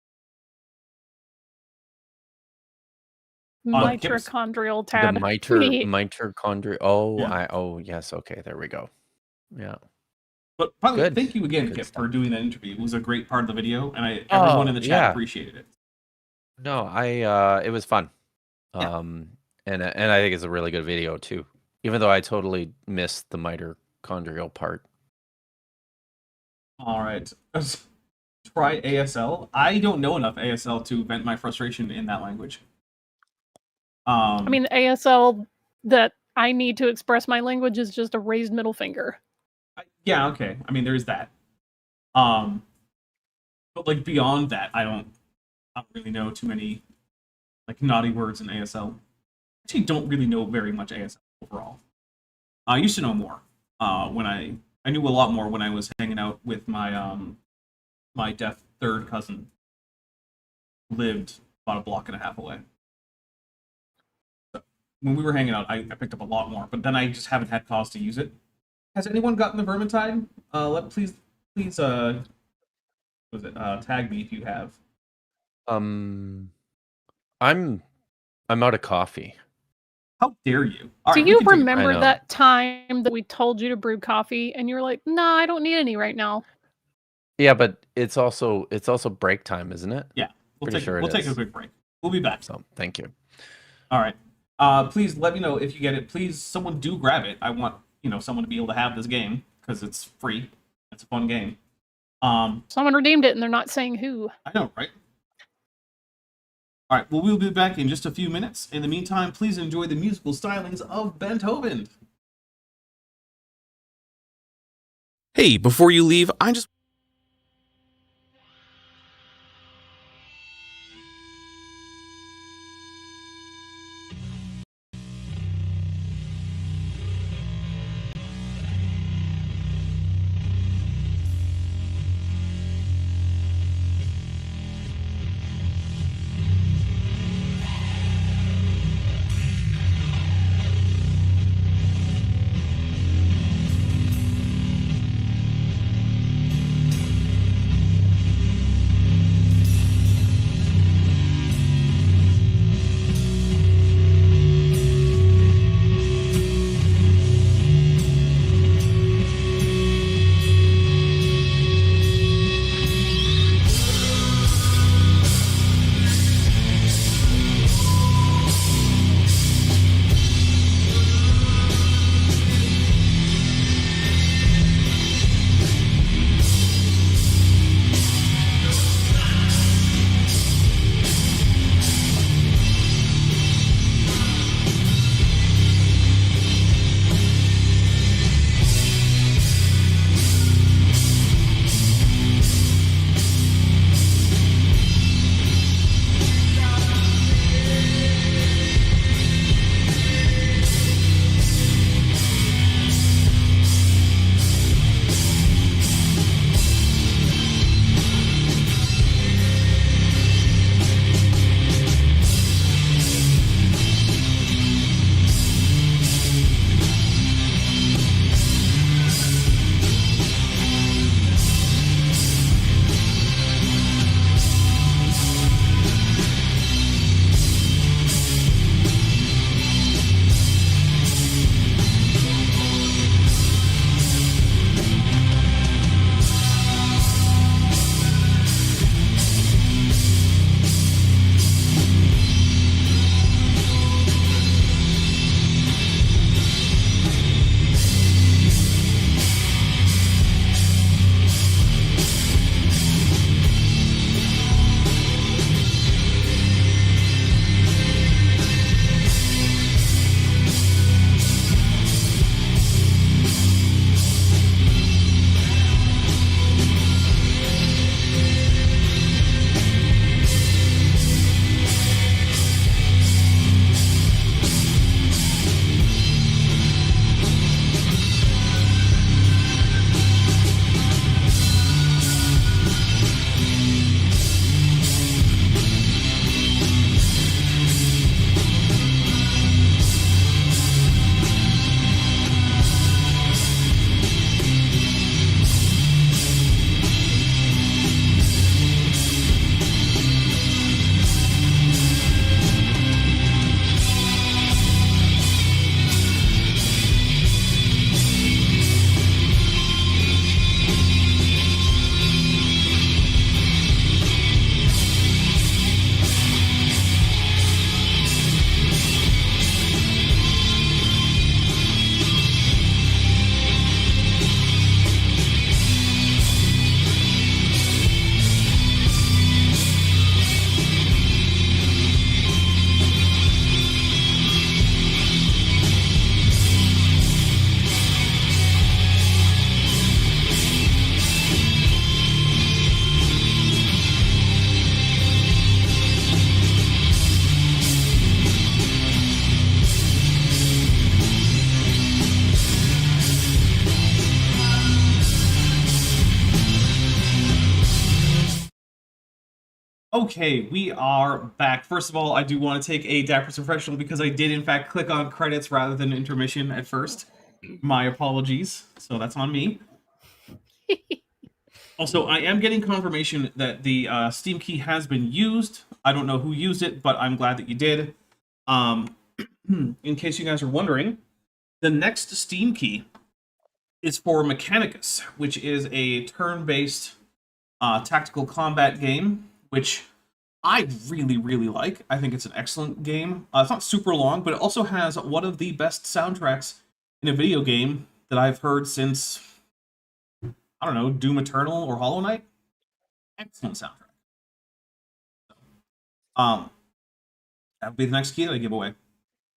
Mitochondrial Tad. The mitochondrial. Oh, yeah. Yes. Okay, there we go. Yeah. But by the way, thank you again, Kip, for doing that interview. It was a great part of the video, and everyone in the chat appreciated it. No, it was fun. Yeah. And I think it's a really good video too. Even though I totally missed the mitochondrial part. All right. Try ASL. I don't know enough ASL to vent my frustration in that language. I mean, ASL that I need to express my language is just a raised middle finger. Yeah, okay. I mean, there's that. But like beyond that, I don't really know too many like naughty words in ASL. Actually, don't really know very much ASL overall. I used to know more. When I knew a lot more when I was hanging out with my my deaf third cousin, who lived about a block and a half away. So when we were hanging out, I picked up a lot more, but then I just haven't had cause to use it. Has anyone gotten the Vermintide? Please tag me if you have. I'm out of coffee. How dare you? Do you remember that time that we told you to brew coffee and you were like, "Nah, I don't need any right now." Yeah, but it's also break time, isn't it? Yeah, we'll take a quick break. We'll be back. So thank you. All right. Please let me know if you get it. Please, someone do grab it. I want someone to be able to have this game because it's free. It's a fun game. Someone redeemed it and they're not saying who. I know, right? All right, well, we'll be back in just a few minutes. In the meantime, please enjoy the musical stylings of Beethoven. Hey, before you leave, I just... Okay, we are back. First of all, I do want to take a Dapper Professional because I did, in fact, click on credits rather than intermission at first. My apologies. So that's on me. Also, I am getting confirmation that the Steam key has been used. I don't know who used it, but I'm glad that you did. In case you guys are wondering, the next Steam key is for Mechanicus, which is a turn-based tactical combat game, which I really, really like. I think it's an excellent game. It's not super long, but it also has one of the best soundtracks in a video game that I've heard since, I don't know, Doom Eternal or Hollow Knight. Excellent soundtrack. that would be the next key that I give away.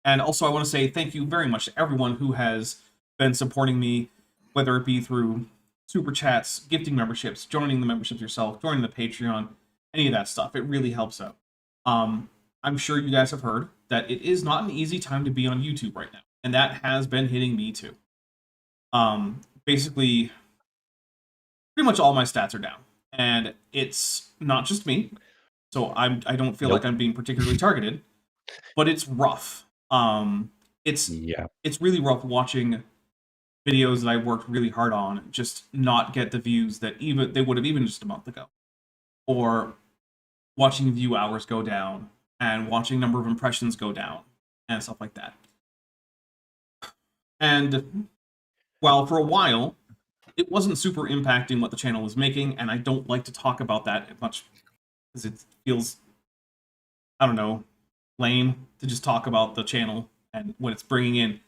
And also, I want to say thank you very much to everyone who has been supporting me, whether it be through super chats, gifting memberships, joining the memberships yourself, joining the Patreon, any of that stuff. It really helps out. I'm sure you guys have heard that it is not an easy time to be on YouTube right now, and that has been hitting me too. Basically, pretty much all my stats are down, and it's not just me, so I don't feel like I'm being particularly targeted, but it's rough. It's really rough watching videos that I worked really hard on just not get the views that even they would have even just a month ago, or watching view hours go down and watching number of impressions go down and stuff like that. And while for a while it wasn't super impacting what the channel was making, and I don't like to talk about that much because it feels, I don't know, lame to just talk about the channel and what it's bringing in,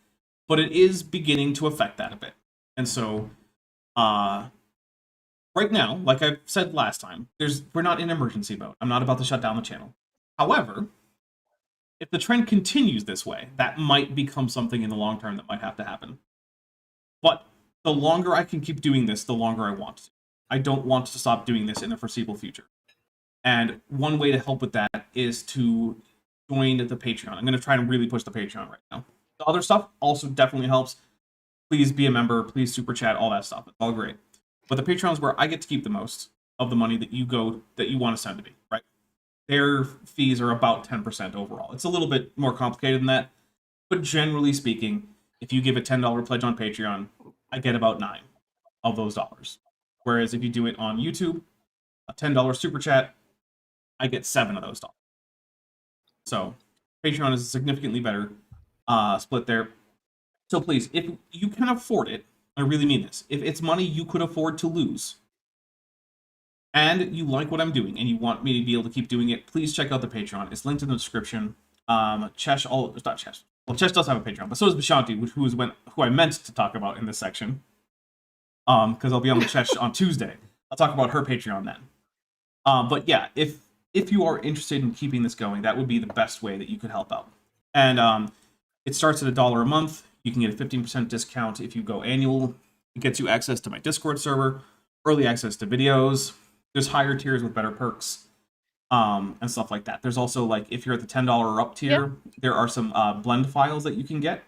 but it is beginning to affect that a bit. And so right now, like I said last time, we're not in emergency mode. I'm not about to shut down the channel. However, if the trend continues this way, that might become something in the long term that might have to happen. But the longer I can keep doing this, the longer I want to. I don't want to stop doing this in the foreseeable future. And one way to help with that is to join the Patreon. I'm going to try and really push the Patreon right now. The other stuff also definitely helps. Please be a member. Please super chat. All that stuff. It's all great. But the Patreon is where I get to keep the most of the money that you want to send to me. Right? Their fees are about 10% overall. It's a little bit more complicated than that, but generally speaking, if you give a $10 pledge on Patreon, I get about 9 of those dollars. Whereas if you do it on YouTube, a $10 super chat, I get 7 of those dollars. So Patreon is a significantly better split there. So please, if you can afford it, I really mean this, if it's money you could afford to lose, and you like what I'm doing, and you want me to be able to keep doing it, please check out the Patreon. It's linked in the description. Chesh does have a Patreon, but so does Bashanti, who I meant to talk about in this section. Because I'll be on the Chesh on Tuesday. I'll talk about her Patreon then. But yeah, if you are interested in keeping this going, that would be the best way that you could help out. And it starts at $1 a month. You can get a 15% discount if you go annual. It gets you access to my Discord server, early access to videos. There's higher tiers with better perks, and stuff like that. There's also, like, if you're at the $10 or up tier, there are some blend files that you can get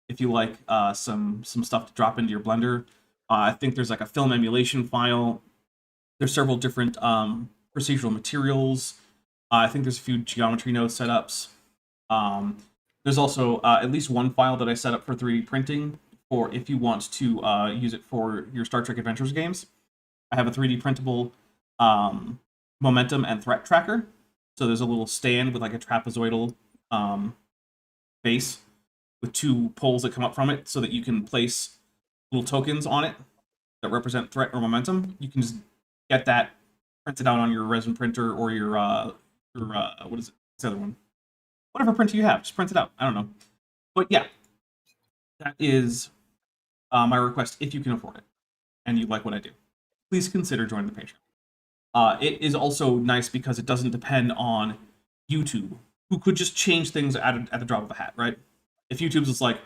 if you like some stuff to drop into your Blender. I think there's like a film emulation file. There's several different procedural materials. I think there's a few geometry node setups. There's also at least one file that I set up for 3D printing for if you want to use it for your Star Trek Adventures games. I have a 3D printable momentum and threat tracker. So there's a little stand with like a trapezoidal base with 2 poles that come up from it so that you can place little tokens on it that represent threat or momentum. You can just get that printed out on your resin printer or your what is it? What's the other one? Whatever printer you have, just print it out. I don't know. But yeah, that is my request if you can afford it and you like what I do. Please consider joining the Patreon. It is also nice because it doesn't depend on YouTube, who could just change things at the drop of a hat, right? If YouTube's just like,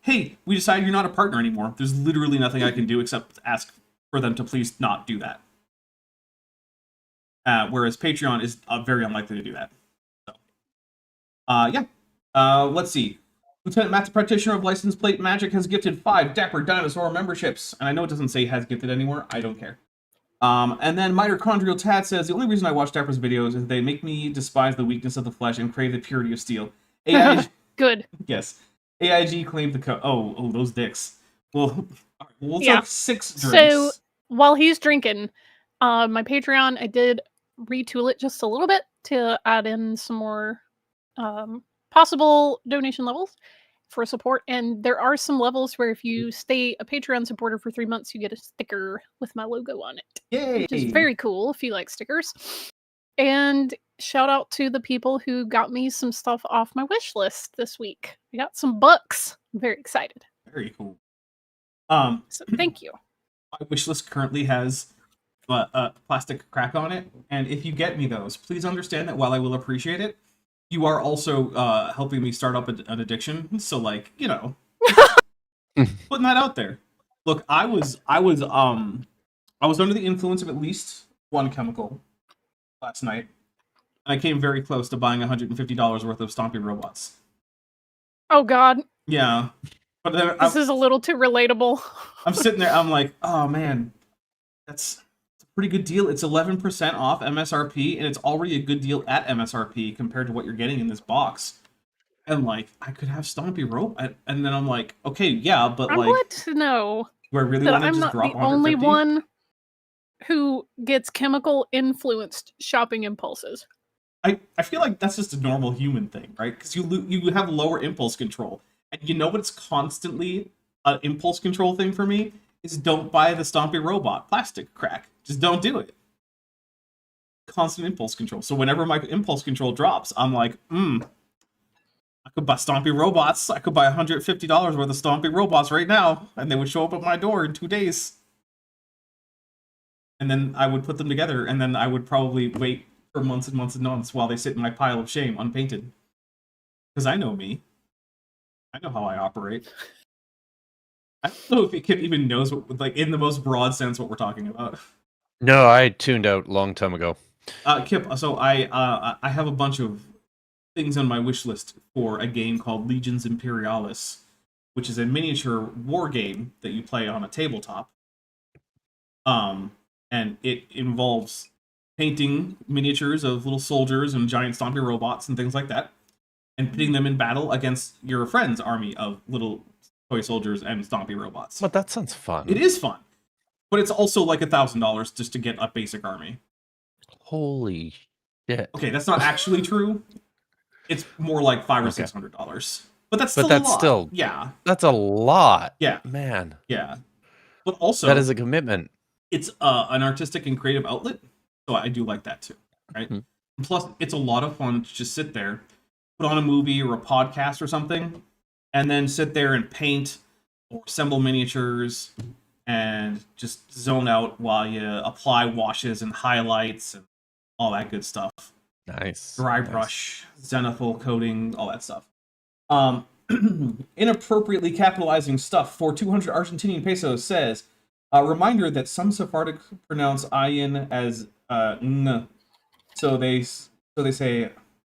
hey, we decided you're not a partner anymore, there's literally nothing I can do except ask for them to please not do that. Whereas Patreon is very unlikely to do that. So, let's see. Lieutenant Matt, the practitioner of license plate magic, has gifted 5 Dapper dinosaur memberships. And I know it doesn't say has gifted anymore. I don't care. And then Mitochondrial Tad says, the only reason I watch Dapper's videos is they make me despise the weakness of the flesh and crave the purity of steel. AIG, Good. yes. AIG claimed the code. Oh, those dicks. Well, we'll talk 6 drinks. So while he's drinking, my Patreon, I did retool it just a little bit to add in some more possible donation levels for support. And there are some levels where if you stay a Patreon supporter for 3 months, you get a sticker with my logo on it. Yay! Which is very cool if you like stickers. And shout out to the people who got me some stuff off my wish list this week. I got some books. I'm very excited. Very cool. So thank you. My wish list currently has a plastic crack on it, and if you get me those, please understand that while I will appreciate it, you are also helping me start up an addiction. So, like, you know, putting that out there. Look, I was under the influence of at least one chemical last night, and I came very close to buying $150 worth of Stompy robots. Oh God, Yeah, but then this is a little too relatable. I'm sitting there. I'm like, oh man, that's a pretty good deal. It's 11% off MSRP, and it's already a good deal at MSRP compared to what you're getting in this box. And like, I could have Stompy rope, and then I'm like, okay, yeah, but I like, want to know do I really that want to I'm just not drop the only 150? one who gets chemical influenced shopping impulses. I feel like that's just a normal human thing, right? Because you have lower impulse control, and you know what's constantly an impulse control thing for me is don't buy the Stompy robot plastic crack. Just don't do it. Constant impulse control. So whenever my impulse control drops, I'm like, I could buy Stompy robots. I could buy $150 worth of Stompy robots right now, and they would show up at my door in 2 days. And then I would put them together, and then I would probably wait for months and months and months while they sit in my pile of shame unpainted. Because I know me. I know how I operate. I don't know if Kip even knows what, like, in the most broad sense, what we're talking about. No, I tuned out a long time ago. Kip, so I have a bunch of things on my wish list for a game called Legions Imperialis, which is a miniature war game that you play on a tabletop. And it involves painting miniatures of little soldiers and giant Stompy robots and things like that, and pitting them in battle against your friend's army of little toy soldiers and Stompy robots. But that sounds fun. It is fun, but it's also like $1,000 just to get a basic army. Holy shit. Okay, that's not actually true. It's more like $500 or $600. But that's still a lot. Still, yeah, that's a lot. Yeah. Man. Yeah. But also, that is a commitment. It's an artistic and creative outlet, so I do like that too, right? Mm-hmm. And plus, it's a lot of fun to just sit there, put on a movie or a podcast or something, and then sit there and paint or assemble miniatures and just zone out while you apply washes and highlights and all that good stuff. Nice. Dry brush, zenithal coating, all that stuff. Inappropriately capitalizing stuff for 200 Argentinian pesos says, a reminder that some Sephardic pronounce ayin as n, so they say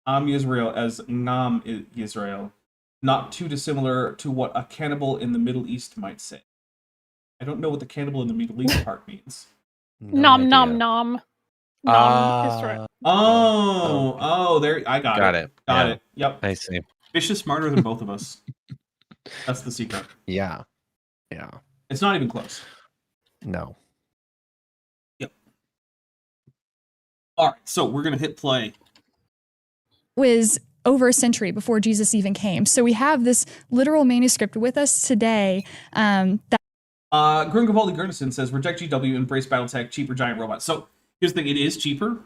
Am Yisrael as Nam Yisrael, not too dissimilar to what a cannibal in the Middle East might say. I don't know what the cannibal in the Middle East part means. Nom nom nom. Nom Israel. Oh, there, I got it. Got Yeah. it. Yep. I see. Fish is smarter than both of us. That's the secret. Yeah. Yeah. It's not even close. No. Yep. All right, so we're gonna hit play. Was over a century before Jesus even came. So we have this literal manuscript with us today. That Gringavaldi Gurnison says, reject GW, embrace Battletech, cheaper giant robots. So here's the thing, it is cheaper,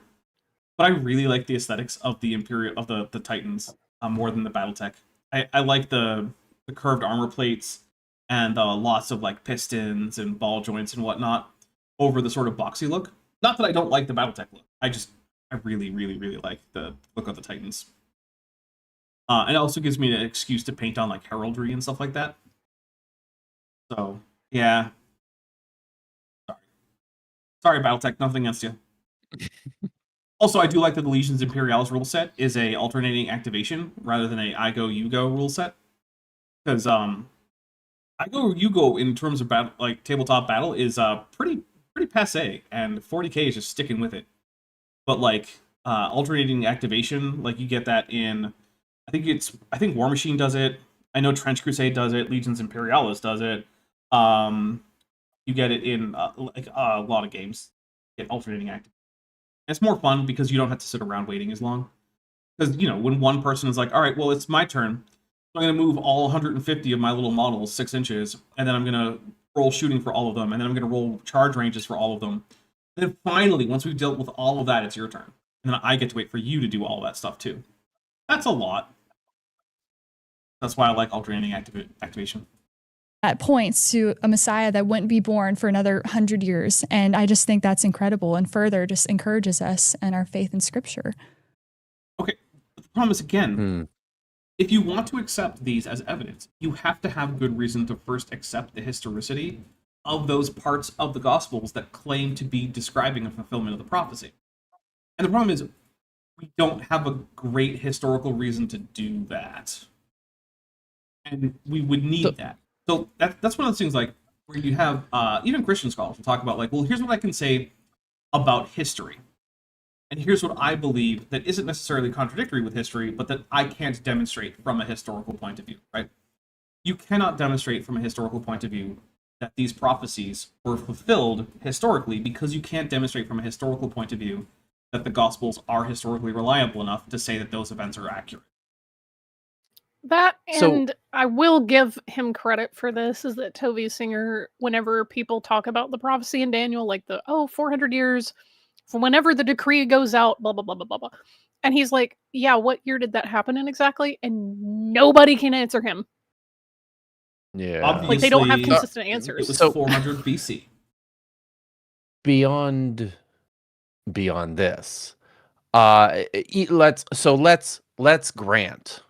but I really like the aesthetics of the Imperial of the Titans more than the Battletech. I like the curved armor plates and lots of like pistons and ball joints and whatnot over the sort of boxy look. Not that I don't like the Battletech look. I really, really, really like the look of the Titans. It also gives me an excuse to paint on like heraldry and stuff like that. So, yeah. Sorry, Battletech, nothing against you. Also, I do like that the Legions Imperialis rule set is a alternating activation rather than a I go, you go rule set. Because I go, you go in terms of battle, like tabletop battle is pretty passe, and 40k is just sticking with it. But like alternating activation, like you get that in, I think War Machine does it. I know Trench Crusade does it. Legions Imperialis does it. You get it in like a lot of games. Get alternating activation. It's more fun because you don't have to sit around waiting as long. Because when one person is like, all right, well it's my turn. I'm going to move all 150 of my little models 6 inches, and then I'm going to roll shooting for all of them, and then I'm going to roll charge ranges for all of them. And then finally, once we've dealt with all of that, it's your turn. And then I get to wait for you to do all that stuff too. That's a lot. That's why I like alternating activation. that points to a Messiah that wouldn't be born for another 100 years. And I just think that's incredible and further just encourages us in our faith in Scripture. Okay. problem is, again, Hmm. if you want to accept these as evidence, you have to have good reason to first accept the historicity of those parts of the Gospels that claim to be describing a fulfillment of the prophecy. And the problem is, we don't have a great historical reason to do that. And we would need that. So that's one of those things, like, where you have, even Christian scholars will talk about, like, well, here's what I can say about history. And here's what I believe that isn't necessarily contradictory with history, but that I can't demonstrate from a historical point of view, right? You cannot demonstrate from a historical point of view that these prophecies were fulfilled historically, because you can't demonstrate from a historical point of view that the Gospels are historically reliable enough to say that those events are accurate. That, So- and I will give him credit for this, is that Tovey Singer, whenever people talk about the prophecy in Daniel, like 400 years from whenever the decree goes out, blah, blah, blah, blah, blah, blah. And he's like, yeah, what year did that happen in exactly? And nobody can answer him. Yeah. Like, they don't have Obviously, consistent it answers. was So- 400 BC. Beyond this, let's grant,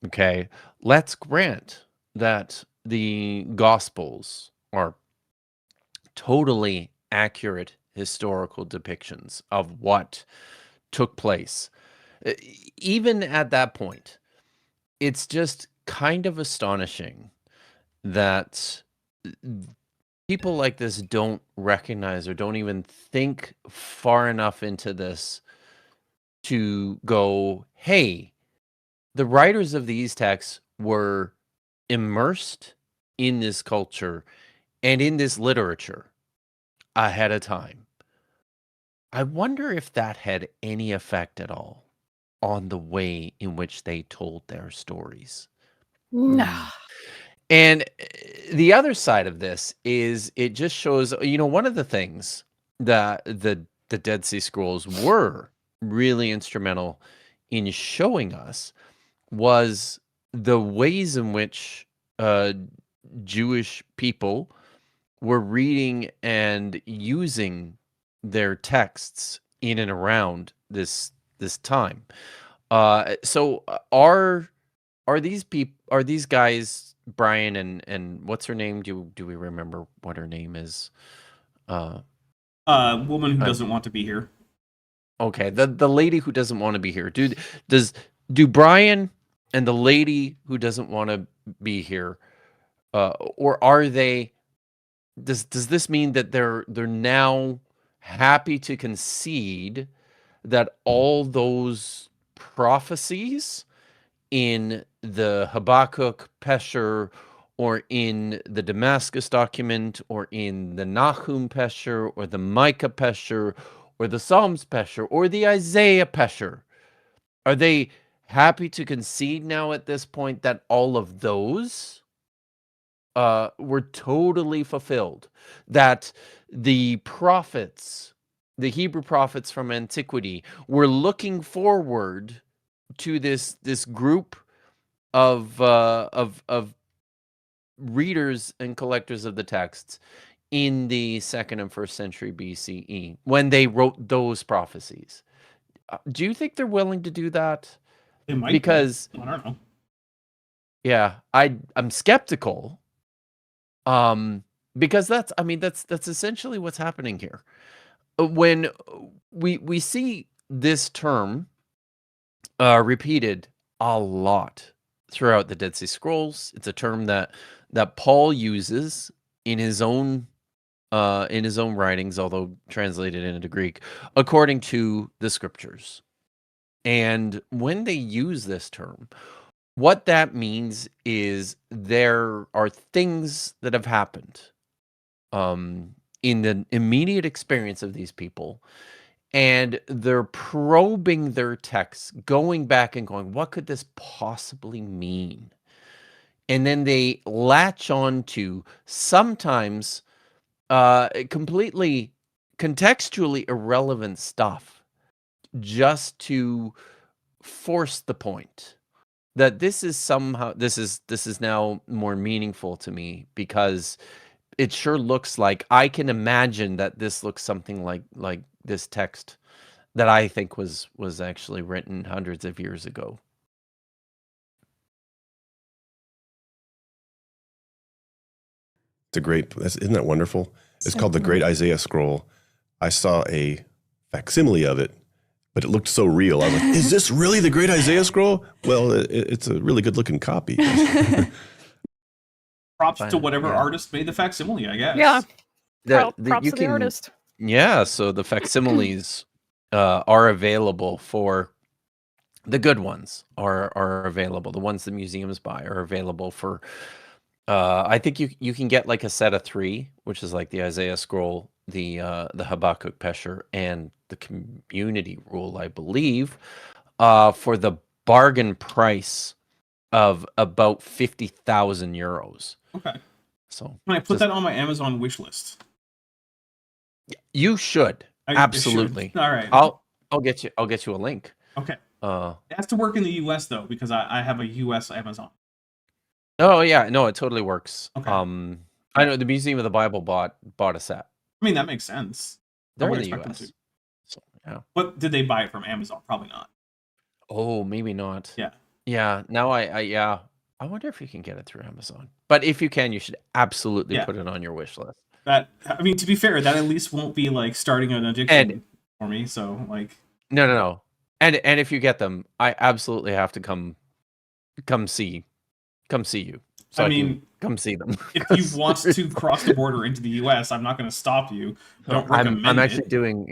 okay, let's grant that the Gospels are totally accurate historical depictions of what took place. Even at that point, it's just kind of astonishing that people like this don't recognize or don't even think far enough into this to go, hey, the writers of these texts were immersed in this culture and in this literature ahead of time. I wonder if that had any effect at all on the way in which they told their stories. Nah. And the other side of this is it just shows, one of the things that the Dead Sea Scrolls were really instrumental in showing us was the ways in which Jewish people were reading and using their texts in and around this time. So are these guys, Brian and what's her name? Do we remember what her name is? Woman who doesn't want to be here. Okay, the lady who doesn't want to be here. Do Brian and the lady who doesn't want to be here, or are they? Does this mean that they're now happy to concede that all those prophecies in the Habakkuk Pesher, or in the Damascus document, or in the Nahum Pesher, or the Micah Pesher, or the Psalms Pesher, or the Isaiah Pesher, are they happy to concede now at this point that all of those were totally fulfilled? That the prophets, the Hebrew prophets from antiquity, were looking forward to this group of readers and collectors of the texts in the 2nd and 1st century BCE when they wrote those prophecies. Do you think they're willing to do that? It might Because be. I don't know. yeah, I'm skeptical. Because that's essentially what's happening here. When we see this term repeated a lot throughout the Dead Sea Scrolls, it's a term that Paul uses in his own writings, although translated into Greek, according to the scriptures. And when they use this term, what that means is there are things that have happened in the immediate experience of these people, and they're probing their texts, going back and going, what could this possibly mean? And then they latch on to sometimes completely contextually irrelevant stuff just to force the point that this is now more meaningful to me, because it sure looks like I can imagine that this looks something like this text that I think was actually written hundreds of years ago. It's a great. Isn't that wonderful? It's So called the cool. Great Isaiah Scroll. I saw a facsimile of it, but it looked so real. I was like, "Is this really the Great Isaiah Scroll?" Well, it's a really good-looking copy. Props to Fine, whatever yeah. artist made the facsimile, I guess. Yeah. Props you to the artist. Yeah, so the facsimiles are available for the good ones are available. The ones the museums buy are available for. I think you can get like a set of 3, which is like the Isaiah Scroll, the Habakkuk Pesher, and the Community Rule, I believe, for the bargain price of about 50,000 euros. Okay. So Can I put that on my Amazon wish list? you should I should. absolutely. All right. I'll get you a link. Okay. Uh, It has to work in the US though, because I have a US Amazon. oh yeah, no, it totally works. Okay. I know the Museum of the Bible bought a set. I mean, that makes sense. They're would in the expect them US. to. So, yeah. But did they buy it from Amazon? Probably not. Oh, maybe not. Yeah. Yeah. Now I wonder if you can get it through Amazon. But if you can, you should absolutely Yeah. put it on your wish list. That, I mean, to be fair, that at least won't be like starting an addiction for me. So like, No. And if you get them, I absolutely have to come see you. So I I mean, can come see them. if you want to cross the border into the US, I'm not going to stop you. Don't recommend I'm it. actually doing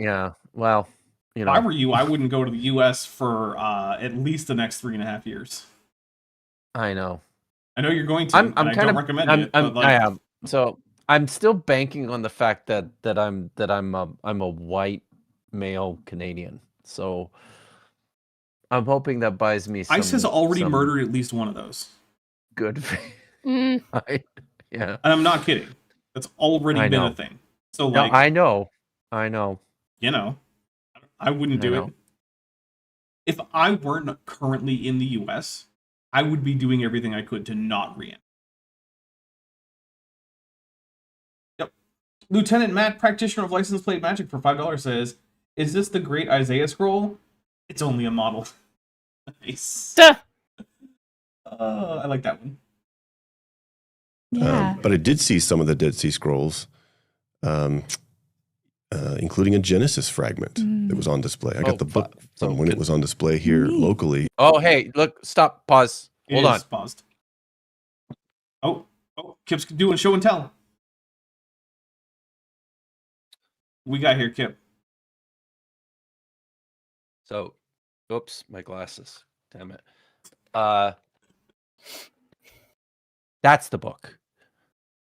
well, you If I know. were you, I wouldn't go to the US for at least the next 3.5 years. I know. I know you're going to. I'm and I kind don't of recommend I'm, it. I'm But like, I am. So I'm still banking on the fact that I'm a white male Canadian. So I'm hoping that buys me some ICE has already some murdered at least one of those. good. Mm. Yeah. And I'm not kidding. That's already I been know. a thing. So No, like, I know. you know, I wouldn't do know. it. If I weren't currently in the US, I would be doing everything I could to not re-enter. Yep. Lieutenant Matt, practitioner of license plate magic for $5 says, "Is this the Great Isaiah Scroll? It's only a model." Nice. Duh. I like that one. Yeah. But I did see some of the Dead Sea Scrolls, including a Genesis fragment that was on display. I got the book from when it was on display here Neat. locally. Oh, hey, look, stop, pause. Hold It on. is paused. Oh, Kip's doing show and tell. We got here, Kip. So, oops, my glasses. Damn it. That's the book.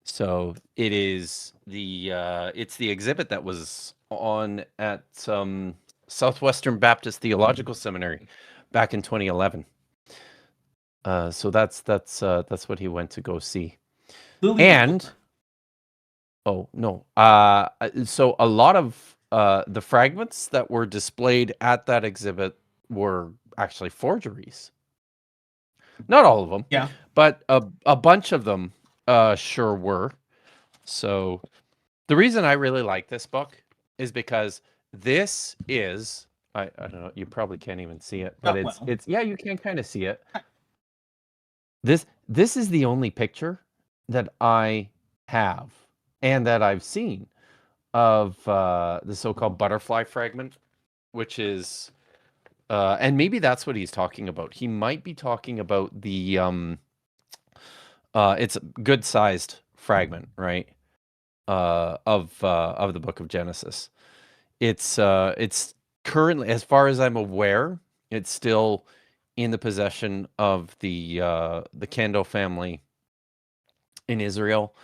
So it is it's the exhibit that was on at Southwestern Baptist Theological Seminary back in 2011. So that's what he went to go see. And oh no, so a lot of the fragments that were displayed at that exhibit were actually forgeries. Not all of them, Yeah. but a bunch of them sure were. So the reason I really like this book is because this is I don't know, you probably can't even see it, but it's yeah, you can kind of see it. This is the only picture that I have and that I've seen of the so-called butterfly fragment, which is and maybe that's what he's talking about. He might be talking about the it's a good-sized fragment, right? Of the book of Genesis. It's currently, as far as I'm aware, it's still in the possession of the Kando family in Israel,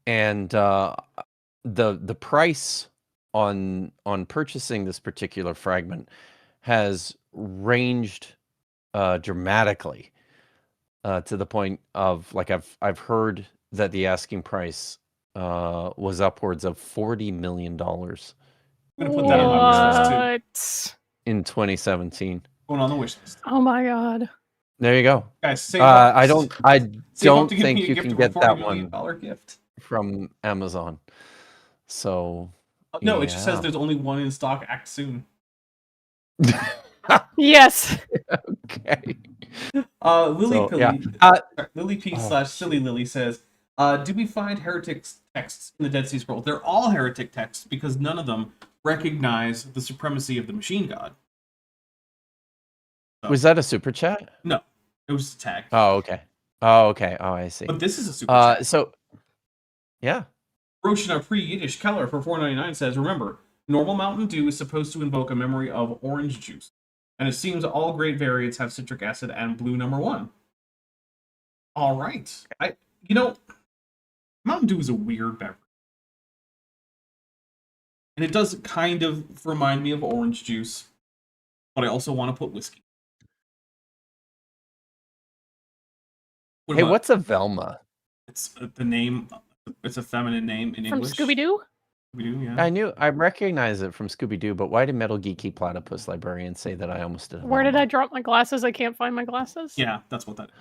and the price on purchasing this particular fragment has ranged dramatically to the point of, like, I've heard that the asking price was upwards of $40 million I'm gonna put that on my wish list too. in 2017. Going on the wish list. Oh my god. There you go. Guys, save I don't save up to give think me a you gift can of get a that $40 million one gift. from Amazon. So No, it just yeah. says there's only one in stock. Act soon. Yes. Okay. Lily So, yeah. Lily P Oh, Silly Lily says, do we find heretic texts in the Dead Sea Scrolls? They're all heretic texts because none of them recognize the supremacy of the machine god. So, was that a super chat? no, it was a tag. Oh, okay. Oh, okay. Oh, I see. But this is a super chat. So, yeah. Roshna Pre-Yiddish Keller for $4.99 says, remember, normal Mountain Dew is supposed to invoke a memory of orange juice. And it seems all great variants have citric acid and blue number 1. All right. Mountain Dew is a weird beverage. And it does kind of remind me of orange juice. But I also want to put whiskey. Hey, what's a Velma? It's the name. It's a feminine name in From English. Scooby-Doo? Scooby-Doo, yeah. I recognize it from Scooby-Doo, but why did Metal Geeky Platypus Librarian say that I almost did? Where did I drop my glasses? I can't find my glasses. Yeah, that's what that is.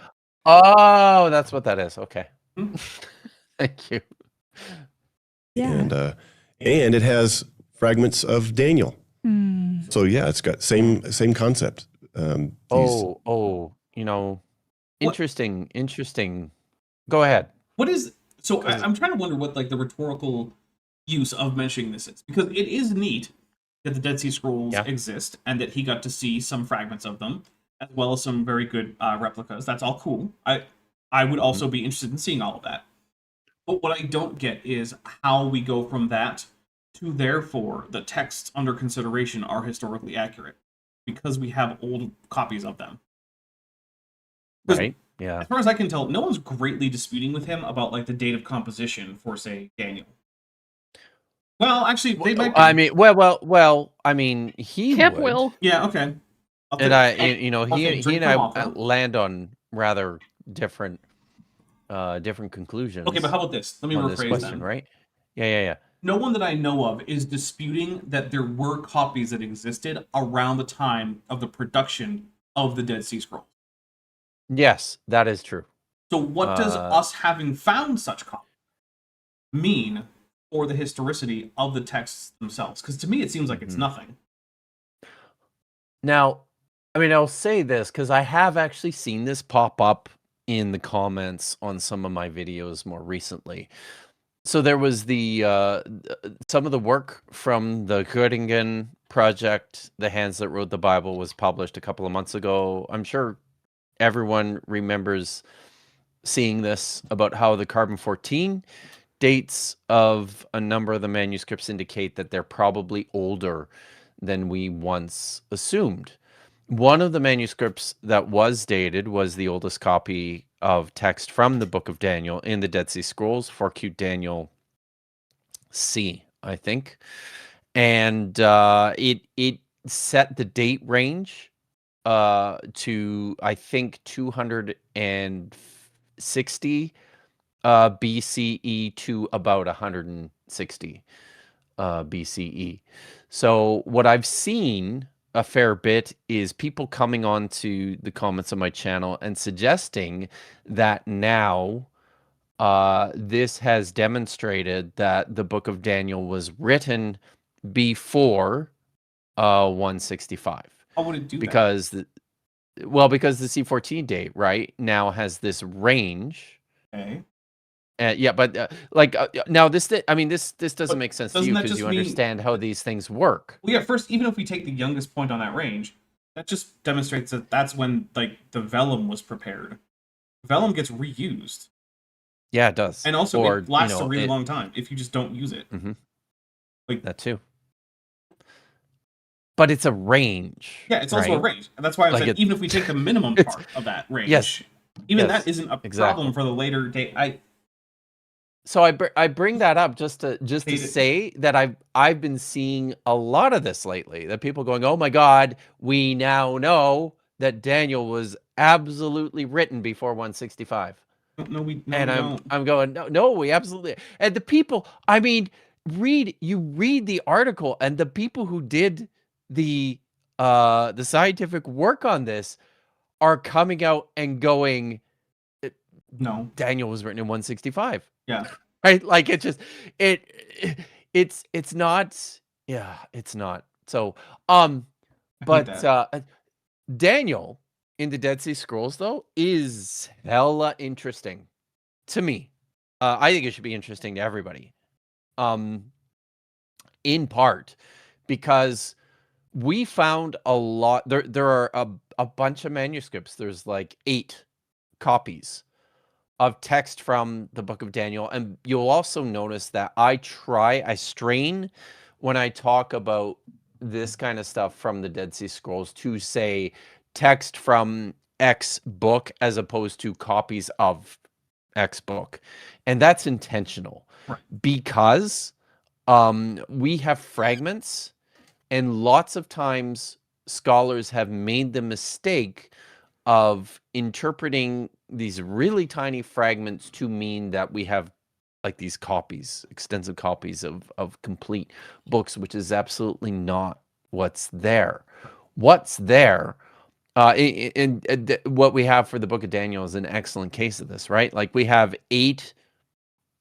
Oh, that's what that is. Okay. Thank you. Yeah. And it has fragments of Daniel. Mm. So yeah, it's got same concept. Interesting. Go ahead. What is so? I'm trying to wonder what like the rhetorical use of mentioning this is, because it is neat that the Dead Sea Scrolls exist and that he got to see some fragments of them, as well as some very good replicas. That's all cool. I would also be interested in seeing all of that. But what I don't get is how we go from that to therefore the texts under consideration are historically accurate, because we have old copies of them. Right. Yeah. As far as I can tell, no one's greatly disputing with him about like the date of composition for, say, Daniel. Well, actually, they might be. I mean, well. I mean, he Kip would. will. Yeah. Okay. He and I land on rather different conclusions. Okay, but how about this? Let me on rephrase this question, that. right? Yeah. No one that I know of is disputing that there were copies that existed around the time of the production of the Dead Sea Scrolls. Yes, that is true. So what does us having found such copies mean for the historicity of the texts themselves? Because to me, it seems like it's nothing. Now, I mean, I'll say this because I have actually seen this pop up in the comments on some of my videos more recently. So there was some of the work from the Göttingen project, The Hands That Wrote the Bible, was published a couple of months ago. I'm sure everyone remembers seeing this about how the carbon-14 dates of a number of the manuscripts indicate that they're probably older than we once assumed. One of the manuscripts that was dated was the oldest copy of text from the Book of Daniel in the Dead Sea Scrolls, 4Q Daniel C, I think. And it set the date range to, I think, 260 BCE to about 160 BCE. So what I've seen a fair bit is people coming on to the comments on my channel and suggesting that now this has demonstrated that the Book of Daniel was written before 165. How would it do because that? Because the C14 date right now has this range. Okay. Yeah, but now this doesn't make sense to you because you understand how these things work. Well, yeah. First, even if we take the youngest point on that range, that just demonstrates that that's when like the vellum was prepared. Vellum gets reused. Yeah, it does, and also it lasts a really long time if you just don't use it. Like that too. But it's a range. Yeah, it's also a range, and that's why I'm saying even if we take the minimum part of that range, that isn't a problem for the later date. So I bring that up just to say that I've been seeing a lot of this lately. That people going, oh my God, we now know that Daniel was absolutely written before 165. I'm going, no, we absolutely. And the people, I mean, read the article, and the people who did the scientific work on this are coming out and going, no, Daniel was written in 165. Yeah. Right. Like it's not. Yeah, it's not. So, But that. Daniel in the Dead Sea Scrolls, though, is hella interesting to me. I think it should be interesting to everybody. In part because we found a lot. There are a bunch of manuscripts. There's like 8 copies of text from the Book of Daniel, and you'll also notice that I strain when I talk about this kind of stuff from the Dead Sea Scrolls to say text from X book as opposed to copies of X book, and that's intentional, Right. because we have fragments, and lots of times scholars have made the mistake of interpreting these really tiny fragments to mean that we have like these copies, extensive copies of complete books, which is absolutely not what's there. What's there, and what we have for the Book of Daniel is an excellent case of this, right? Like we have 8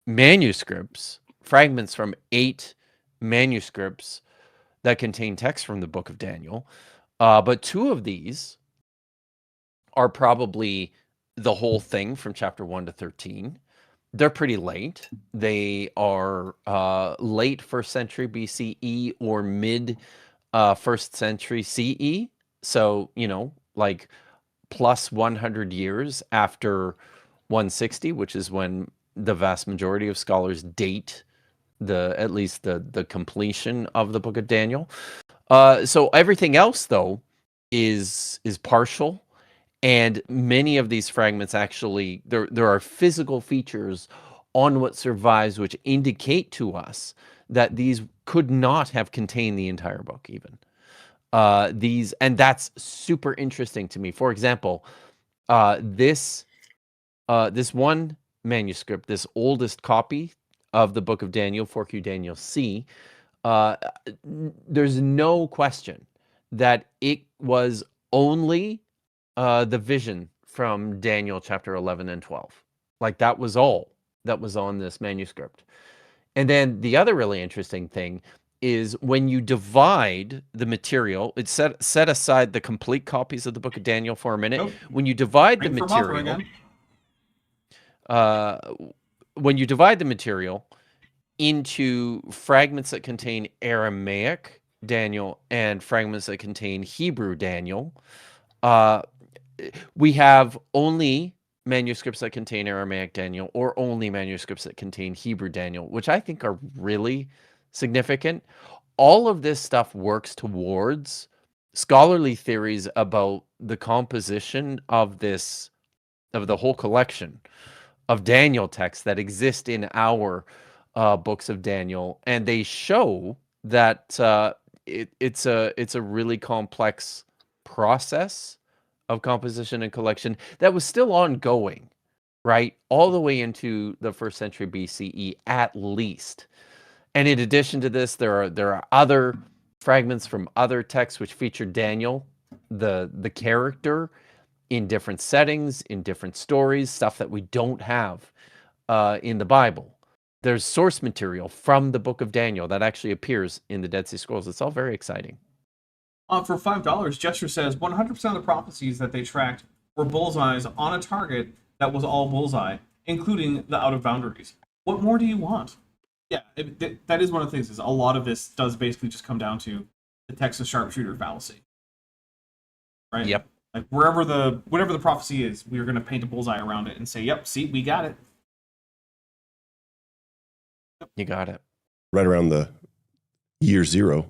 manuscripts, fragments from 8 manuscripts that contain text from the Book of Daniel, but 2 of these are probably the whole thing from chapter 1 to 13. They're pretty late. They are late 1st century BCE or mid 1st century CE. So, like plus 100 years after 160, which is when the vast majority of scholars date at least the completion of the Book of Daniel. So everything else, though, is partial. And many of these fragments actually, there are physical features on what survives which indicate to us that these could not have contained the entire book even. And that's super interesting to me. For example, this one manuscript, this oldest copy of the Book of Daniel, 4Q Daniel C, there's no question that it was only the vision from Daniel chapter 11 and 12. Like that was all that was on this manuscript. And then the other really interesting thing is when you divide the material, it's set aside the complete copies of the Book of Daniel for a minute. Nope. When you divide the Ring for Mothra material, when you divide the material into fragments that contain Aramaic Daniel and fragments that contain Hebrew Daniel, we have only manuscripts that contain Aramaic Daniel or only manuscripts that contain Hebrew Daniel, which I think are really significant. All of this stuff works towards scholarly theories about the composition of the whole collection of Daniel texts that exist in our books of Daniel, and they show that it's a really complex process of composition and collection that was still ongoing, right, all the way into the 1st century BCE at least. And in addition to this, there are other fragments from other texts which feature Daniel, the character, in different settings, in different stories, stuff that we don't have in the Bible. There's source material from the Book of Daniel that actually appears in the Dead Sea Scrolls. It's all very exciting. For $5, Gesture says 100% of the prophecies that they tracked were bullseyes on a target that was all bullseye, including the out of boundaries. What more do you want? Yeah, that is one of the things. Is a lot of this does basically just come down to the Texas sharpshooter fallacy, right? Yep. Like whatever the prophecy is, we're going to paint a bullseye around it and say, "Yep, see, we got it." You got it. Right around the year 0.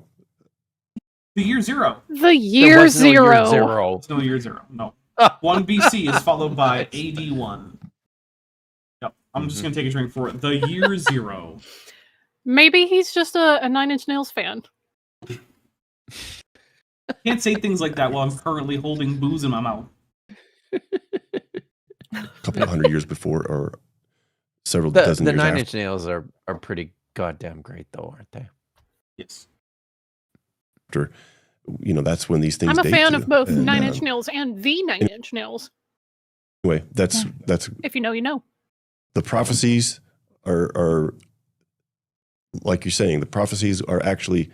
The year 0. The year 0. It's no year 0. No. 1 BC is followed by AD 1. Yep. I'm just going to take a drink for it. The year 0. Maybe he's just a Nine Inch Nails fan. Can't say things like that while I'm currently holding booze in my mouth. A couple of 100 years before, or several dozen years The Nine after. Inch Nails are pretty goddamn great, though, aren't they? Yes. That's when these things I'm a date fan to. of both And, Nine Inch Nails and the Nine Inch Nails. Anyway, that's If you know, you know. the prophecies are like you're saying, the prophecies are actually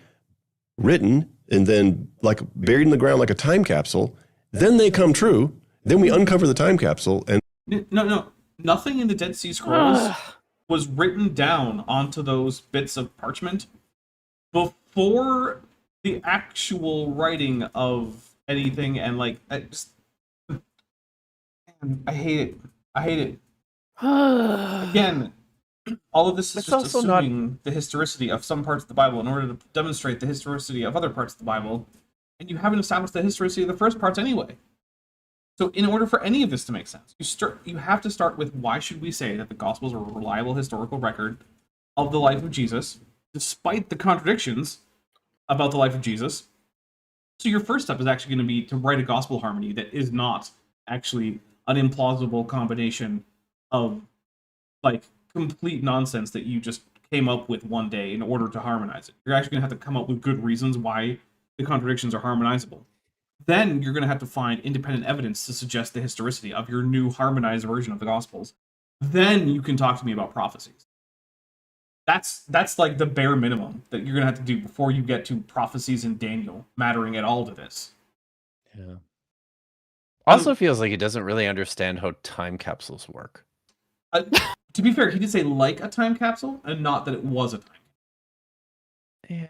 written and then like buried in the ground like a time capsule. Then they come true. Then we uncover the time capsule and No. Nothing in the Dead Sea Scrolls was written down onto those bits of parchment before the actual writing of anything. And like, I hate it. Again, all of this is It's just also not- assuming the historicity of some parts of the Bible in order to demonstrate the historicity of other parts of the Bible, and you haven't established the historicity of the first parts anyway. So in order for any of this to make sense, you have to start with, why should we say that the Gospels are a reliable historical record of the life of Jesus, despite the contradictions about the life of Jesus? So your first step is actually going to be to write a gospel harmony that is not actually an implausible combination of like complete nonsense that you just came up with one day in order to harmonize it. You're actually going to have to come up with good reasons why the contradictions are harmonizable. Then you're going to have to find independent evidence to suggest the historicity of your new harmonized version of the Gospels. Then you can talk to me about prophecies. That's like the bare minimum that you're going to have to do before you get to prophecies in Daniel mattering at all to this. Yeah. Also feels like he doesn't really understand how time capsules work. To be fair, he did say like a time capsule, and not that it was a time capsule. Yeah.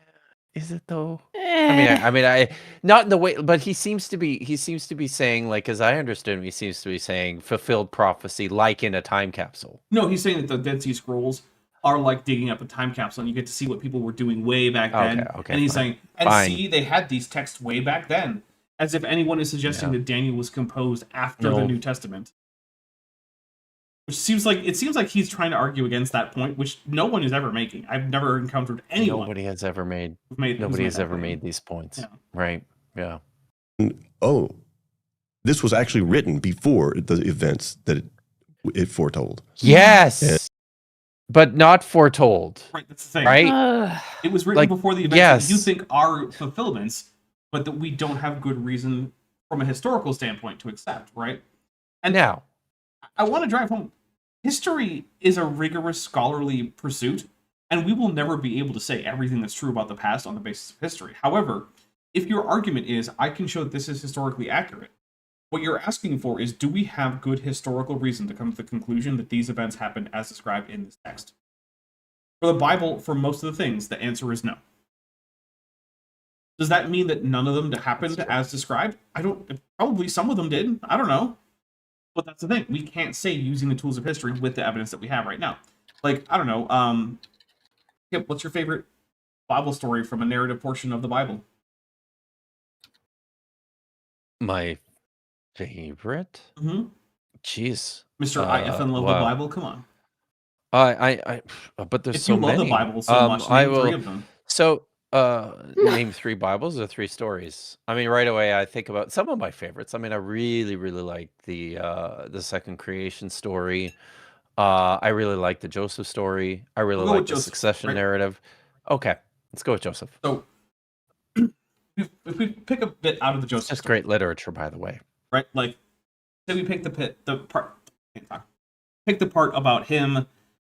Is it though? I not in the way, but he seems to be saying, like, as I understood him, he seems to be saying fulfilled prophecy like in a time capsule. No, he's saying that the Dead Sea Scrolls are like digging up a time capsule, and you get to see what people were doing way back then. Okay, and he's fine. saying, see, they had these texts way back then, as if anyone is suggesting that Daniel was composed after the New Testament. Which seems like he's trying to argue against that point, which no one is ever making. I've never encountered anyone. Nobody has ever made these points. Yeah. Right. Yeah. oh, this was actually written before the events that it foretold. Yes. Yeah. But not foretold. Right, that's the thing. Right? It was written Like, before the events that you think are fulfillments, but that we don't have good reason from a historical standpoint to accept, right? And now, I want to drive home. History is a rigorous scholarly pursuit, and we will never be able to say everything that's true about the past on the basis of history. However, if your argument is, I can show that this is historically accurate, what you're asking for is, do we have good historical reason to come to the conclusion that these events happened as described in this text? For the Bible, for most of the things, the answer is no. Does that mean that none of them happened as described? Probably some of them did. I don't know. But that's the thing. We can't say using the tools of history with the evidence that we have right now. Like, I don't know. What's your favorite Bible story from a narrative portion of the Bible? my favorite? Mm-hmm. Jeez. Mr. I effing love the Bible? Come on. But there's If so you love many. the Bible so much, name three of them. So, name 3 Bibles or 3 stories. I mean, right away, I think about some of my favorites. I mean, I really, really like the second creation story. I really like the Joseph story. I really We'll go like with the Joseph, succession right? narrative. Okay, let's go with Joseph. So, if we pick a bit out of the It's Joseph just story, great literature, by the way. right? Like, say we pick pick the part about him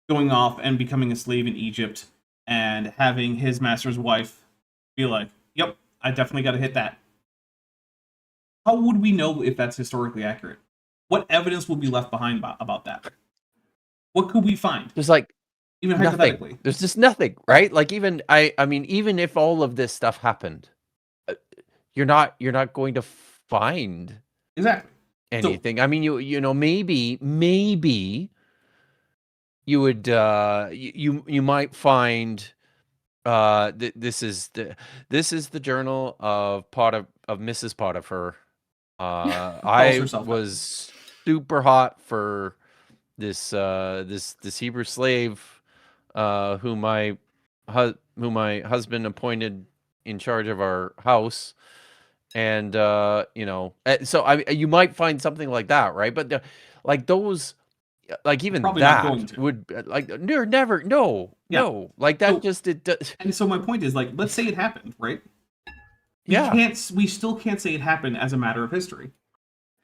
going off and becoming a slave in Egypt and having his master's wife be like, "Yep, I definitely got to hit that." How would we know if that's historically accurate? What evidence will be left behind about that? What could we find? There's like Even nothing. hypothetically. There's just nothing, right? Like even I mean, even if all of this stuff happened, you're not going to find Exactly. anything. I mean, you know, maybe you would you might find this is the journal of Mrs. Potiphar. I herself out. was super hot for this Hebrew slave who my husband appointed in charge of our house, and you know, so you might find something like that, right? But like those, like even Probably not that going to. would like never no like that. So- Just it does. And so my point is, like, let's say it happened, right? Yeah. We still can't say it happened as a matter of history,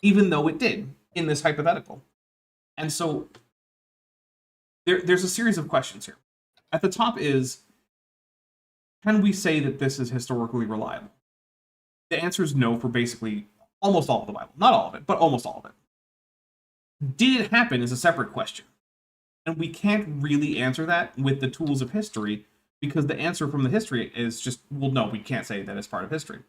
even though it did in this hypothetical. And so there's a series of questions here. At the top is, can we say that this is historically reliable? The answer is no for basically almost all of the Bible. Not all of it, but almost all of it. Did it happen is a separate question. And we can't really answer that with the tools of history, because the answer from the history is just, well, no, we can't say that it's part of history.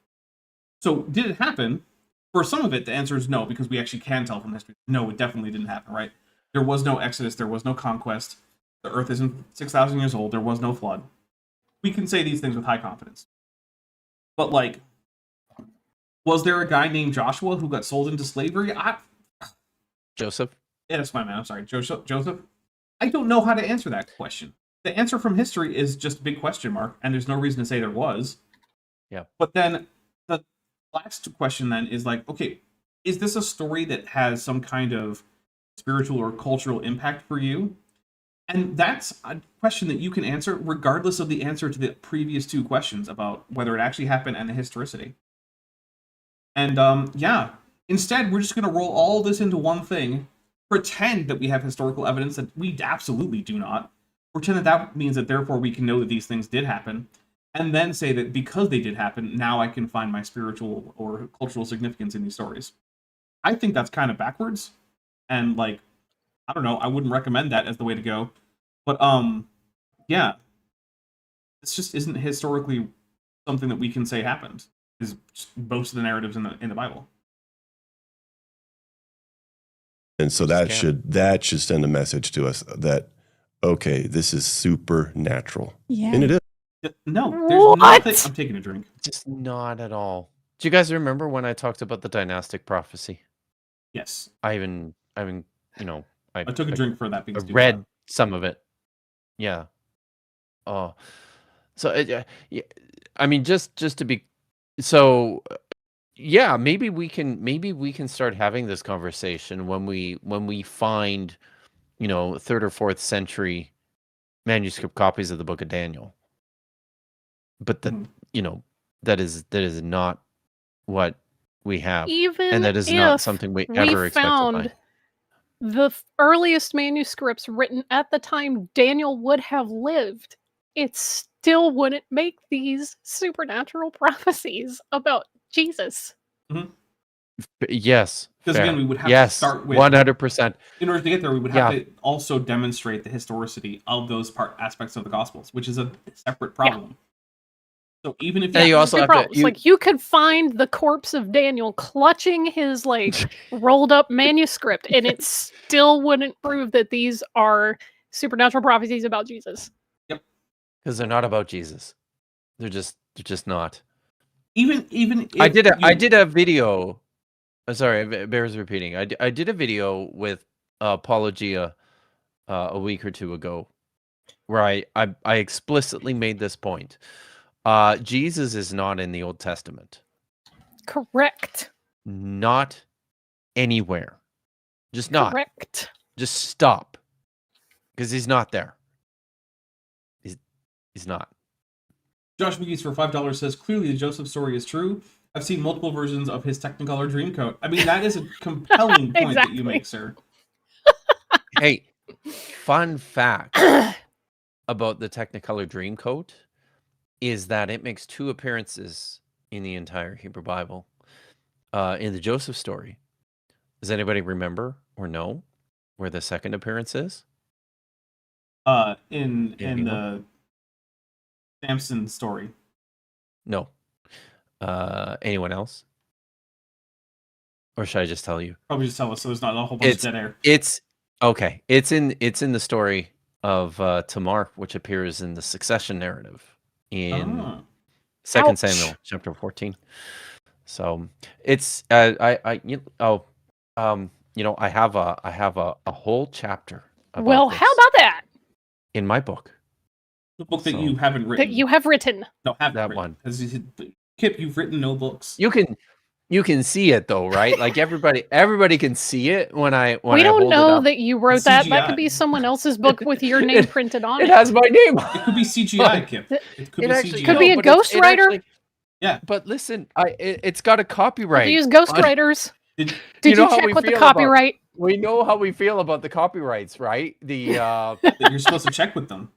So did it happen? For some of it, the answer is no, because we actually can tell from history. No, it definitely didn't happen, right? There was no Exodus, there was no conquest, the earth isn't 6,000 years old, there was no flood. We can say these things with high confidence. But, like, was there a guy named Joshua who got sold into slavery? Joseph? Yeah, that's fine, man. I'm sorry. Joseph? I don't know how to answer that question. The answer from history is just a big question mark, and there's no reason to say there was. Yeah. But then the last question then is like, okay, is this a story that has some kind of spiritual or cultural impact for you? And that's a question that you can answer regardless of the answer to the previous two questions about whether it actually happened and the historicity. And yeah, instead, we're just going to roll all this into one thing, pretend that we have historical evidence that we absolutely do not, pretend that that means that therefore we can know that these things did happen, and then say that because they did happen, now I can find my spiritual or cultural significance in these stories. I think that's kind of backwards, and like, I don't know, I wouldn't recommend that as the way to go. But yeah, this just isn't historically something that we can say happened. Is most of the narratives in the Bible. And so that should send a message to us that, okay, this is supernatural. Yeah. And it is. No, there's nothing. I'm taking a drink. Just not at all. Do you guys remember when I talked about the dynastic prophecy? Yes. I even, you know, I took a drink for that. I read some of it. Yeah. Oh, so yeah, I mean, just to be, so yeah, maybe we can start having this conversation when we find, you know, 3rd or 4th century manuscript copies of the Book of Daniel. But that you know, that is not what we have, Even and that is not something we ever expect to find. The earliest manuscripts written at the time Daniel would have lived, it still wouldn't make these supernatural prophecies about Jesus. Mm-hmm. Yes, because again, we would have to start with 100%. In order to get there, we would have to also demonstrate the historicity of those aspects of the Gospels, which is a separate problem. So even if you also have to, like you could find the corpse of Daniel clutching his like rolled up manuscript, and it still wouldn't prove that these are supernatural prophecies about Jesus. Yep, because they're not about Jesus. They're just not. Even if I did a video. Sorry, it bears repeating. I did a video with Apologia a week or two ago, where I explicitly made this point. Jesus is not in the Old Testament. Correct. Not anywhere. Just not. Correct. Just stop. Because he's not there. He's not. Josh McGee's for $5 says, clearly the Joseph story is true. I've seen multiple versions of his Technicolor Dreamcoat. I mean, that is a compelling point that you make, sir. Hey, fun fact about the Technicolor Dreamcoat is that it makes 2 appearances in the entire Hebrew Bible. In the Joseph story, does anybody remember or know where the second appearance is? In the Samson story. No. Anyone else? Or should I just tell you? Probably just tell us, so there's not a whole bunch of dead air. It's okay. It's in the story of Tamar, which appears in the succession narrative in 2 Samuel chapter 14. So it's I have a whole chapter about how about that? In my book. The book that you haven't written. That you have written. No, haven't that written. one. Kip, you've written no books. You can see it though, right? Like everybody can see it when I We don't hold know it up. that you wrote that. That could be someone else's book with your name printed on it. It has my name. It could be CGI, Kip. It could be actually CGI. could be a ghostwriter. Yeah. But listen, it's got a copyright. You use ghostwriters. Did you check with the copyright? We know how we feel about the copyrights, right? That you're supposed to check with them.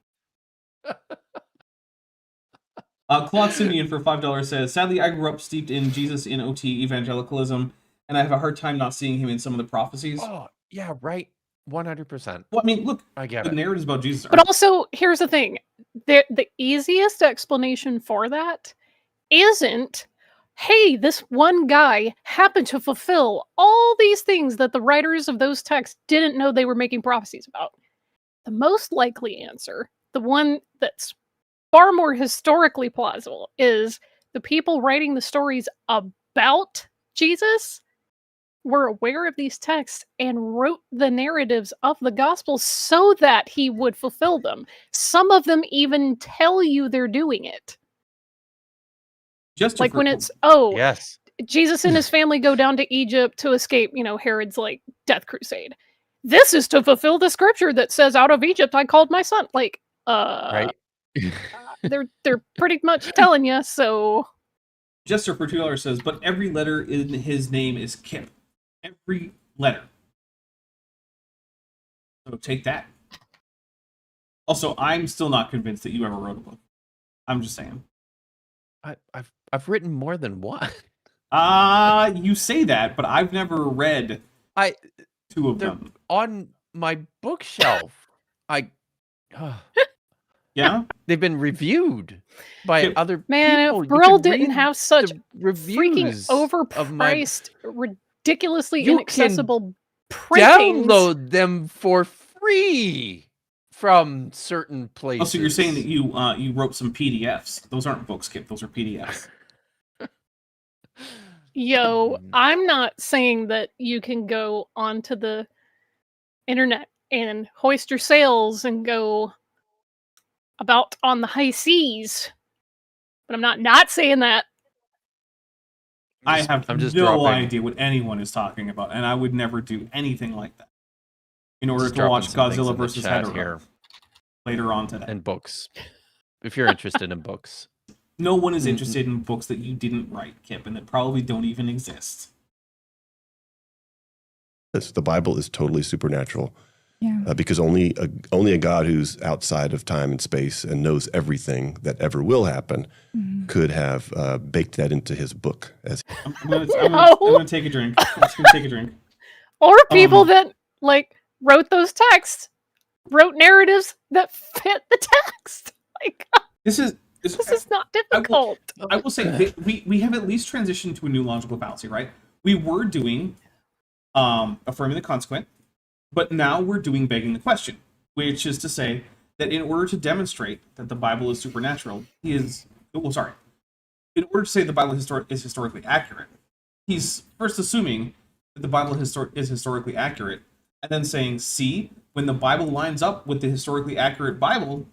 Claude Simeon for $5 says, sadly, I grew up steeped in Jesus in OT evangelicalism, and I have a hard time not seeing him in some of the prophecies. Oh, yeah, right. 100%. Well, I mean, look, I get the it. narratives about Jesus But are... also, here's the thing. The easiest explanation for that isn't, hey, this one guy happened to fulfill all these things that the writers of those texts didn't know they were making prophecies about. The most likely answer, the one that's far more historically plausible, is the people writing the stories about Jesus were aware of these texts and wrote the narratives of the Gospels so that he would fulfill them. Some of them even tell you they're doing it. Just Like when it's, Yes. Jesus and his family go down to Egypt to escape, Herod's like death crusade. This is to fulfill the scripture that says, out of Egypt I called my son. Like, Right. they're pretty much telling you, so... Jester for $2 says, but every letter in his name is Kip. Every letter. So take that. Also, I'm still not convinced that you ever wrote a book. I'm just saying. I've written more than one. You say that, but I've never read two of They're them. on my bookshelf. Yeah? They've been reviewed by Kip, other Man, people. if You Brill can didn't read have such the freaking reviews of my overpriced, ridiculously You inaccessible printings. download them for free from certain places. Oh, so you're saying that you wrote some PDFs. Those aren't books, Kip. Those are PDFs. Yo, I'm not saying that you can go onto the internet and hoist your sails and go about on the high seas. But I'm not saying that. I have I'm just no dropping- idea what anyone is talking about, and I would never do anything like that in order just to dropping watch some things Godzilla in the vs. chat Hedorah here later on today. and books. If you're interested in books. No one is interested in books that you didn't write, Kip, and that probably don't even exist. The Bible is totally supernatural. Yeah. Because only a God who's outside of time and space and knows everything that ever will happen could have baked that into his book. As I'm gonna take a drink. I'm just gonna take a drink. Or people that wrote those texts, wrote narratives that fit the text. Like, This is not difficult. I will say that we have at least transitioned to a new logical fallacy, right? We were doing affirming the consequent, but now we're doing begging the question, which is to say that in order to demonstrate that the Bible is supernatural, in order to say the Bible is historically accurate, he's first assuming that the Bible is historically accurate, and then saying, see, when the Bible lines up with the historically accurate Bible,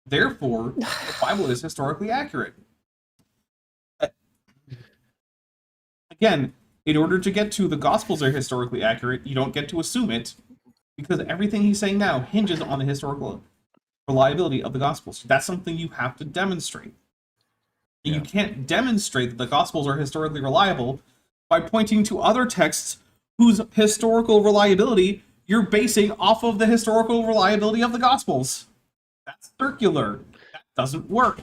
therefore, the Bible is historically accurate. Again, in order to get to the Gospels are historically accurate, you don't get to assume it, because everything he's saying now hinges on the historical reliability of the Gospels. That's something you have to demonstrate. And you can't demonstrate that the Gospels are historically reliable by pointing to other texts whose historical reliability you're basing off of the historical reliability of the Gospels. That's circular. That doesn't work.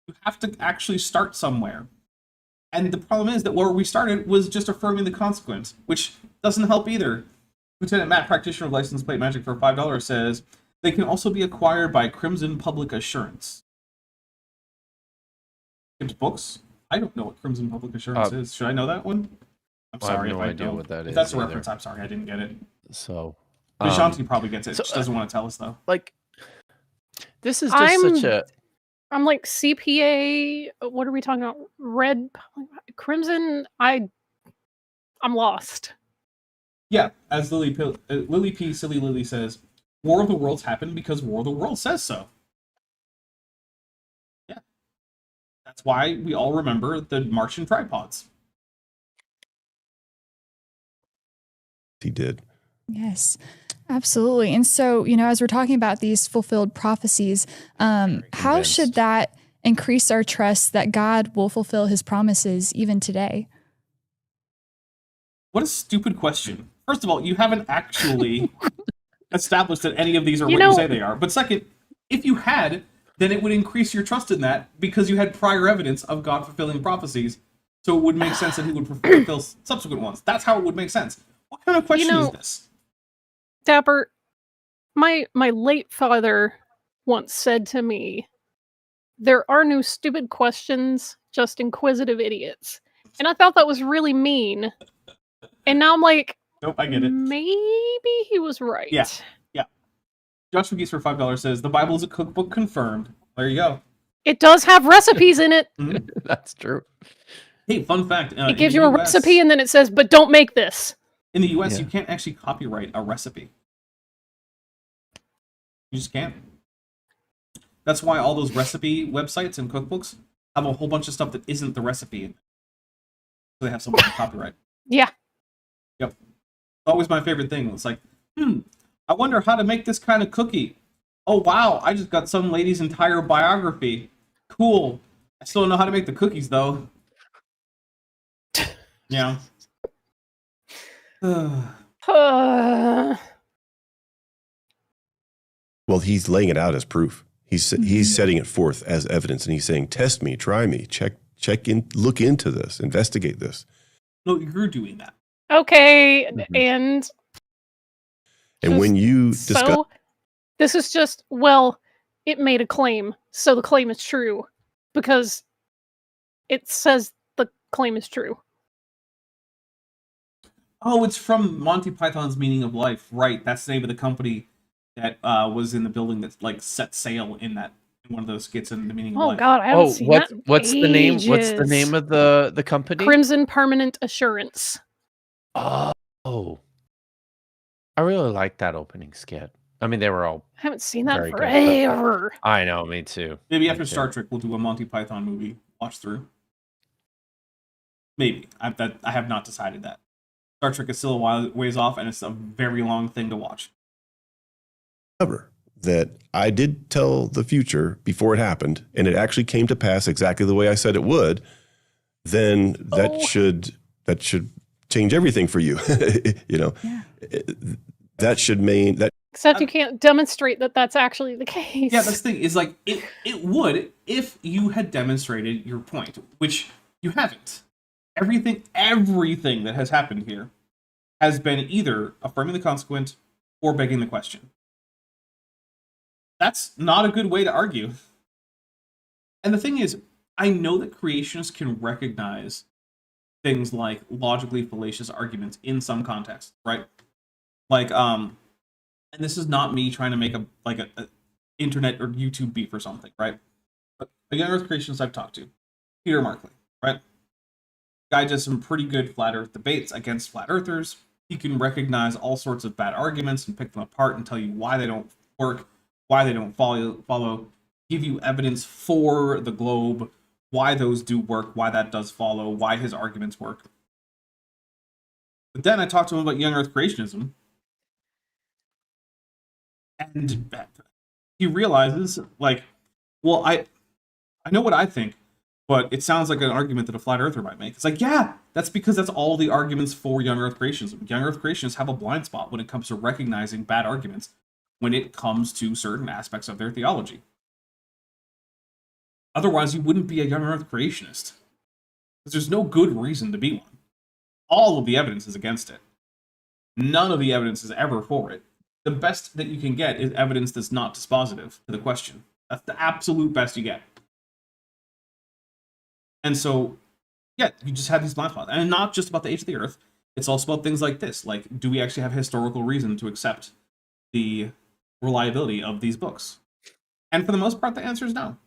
You have to actually start somewhere. And the problem is that where we started was just affirming the consequence, which doesn't help either. Lieutenant Matt, practitioner of License Plate Magic for $5 says, they can also be acquired by Crimson Public Assurance. Gibbs Books? I don't know what Crimson Public Assurance is. Should I know that one? I'm sorry I have no if I idea don't. what that If is that's a either. reference, I'm sorry, I didn't get it. So, Vishanti probably gets it. She doesn't want to tell us, though. like, this is just such a... I'm like CPA. What are we talking about? Red, Crimson. I'm lost. Yeah, as Lily P. Silly Lily says, War of the Worlds happened because War of the Worlds says so. Yeah. That's why we all remember the Martian tripods. he did. Yes, absolutely. And so, as we're talking about these fulfilled prophecies, how should that increase our trust that God will fulfill his promises even today? What a stupid question. First of all, you haven't actually established that any of these are what you say they are. But second, if you had, then it would increase your trust in that because you had prior evidence of God fulfilling prophecies. So it would make sense that he would fulfill subsequent ones. That's how it would make sense. What kind of question is this? Dapper, my late father once said to me, "There are no stupid questions, just inquisitive idiots." And I thought that was really mean. And now I'm like, Nope, I get it. maybe he was right. Yeah. Joshua Geese for $5 says, the Bible is a cookbook confirmed. There you go. It does have recipes in it. That's true. Hey, fun fact. It gives you a recipe and then it says, but don't make this. In the US, you can't actually copyright a recipe. You just can't. That's why all those recipe websites and cookbooks have a whole bunch of stuff that isn't the recipe in it. So they have some kind of copyright. Yeah. Yep. Always my favorite thing. It's like, I wonder how to make this kind of cookie. Oh, wow, I just got some lady's entire biography. Cool. I still don't know how to make the cookies, though. Yeah. Well, he's laying it out as proof. He's setting it forth as evidence, and he's saying, test me, try me, check in, look into this, investigate this. No, you're doing that. Okay, and when you discuss... So, this is just, well, it made a claim, so the claim is true, because it says the claim is true. Oh, it's from Monty Python's Meaning of Life. Right, that's the name of the company that was in the building that like set sail in one of those skits in the Meaning of Life. Oh God, I haven't seen that in what's the name? What's the name of the company? Crimson Permanent Assurance. Oh, I really like that opening skit. I mean, they were all. I haven't seen that very good, forever. I know, me too. Maybe after Star Trek, we'll do a Monty Python movie watch through. Maybe I have not decided that. Star Trek is still a ways off, and it's a very long thing to watch. That I did tell the future before it happened, and it actually came to pass exactly the way I said it would, then that should change everything for you. You know, that should mean that. Except you can't demonstrate that that's actually the case. Yeah, that's the thing. Is like it would if you had demonstrated your point, which you haven't. Everything that has happened here has been either affirming the consequent or begging the question. That's not a good way to argue. And the thing is, I know that creationists can recognize things like logically fallacious arguments in some contexts, right? Like, and this is not me trying to make a internet or YouTube beef or something, right? But a young Earth creationist I've talked to, Peter Markley, right? Guy does some pretty good flat Earth debates against flat Earthers. He can recognize all sorts of bad arguments and pick them apart and tell you why they don't work, why they don't follow, give you evidence for the globe, why those do work, why that does follow, why his arguments work. But then I talked to him about young Earth creationism, and he realizes, like, well, I know what I think, but it sounds like an argument that a flat earther might make. It's like, yeah, that's because that's all the arguments for young Earth creationism. Young Earth creationists have a blind spot when it comes to recognizing bad arguments when it comes to certain aspects of their theology. Otherwise, you wouldn't be a young Earth creationist. Because there's no good reason to be one. All of the evidence is against it. None of the evidence is ever for it. The best that you can get is evidence that's not dispositive to the question. That's the absolute best you get. And so, yeah, you just have these blind spots. And not just about the age of the Earth. It's also about things like this. Like, do we actually have historical reason to accept the reliability of these books? And for the most part, the answer is no.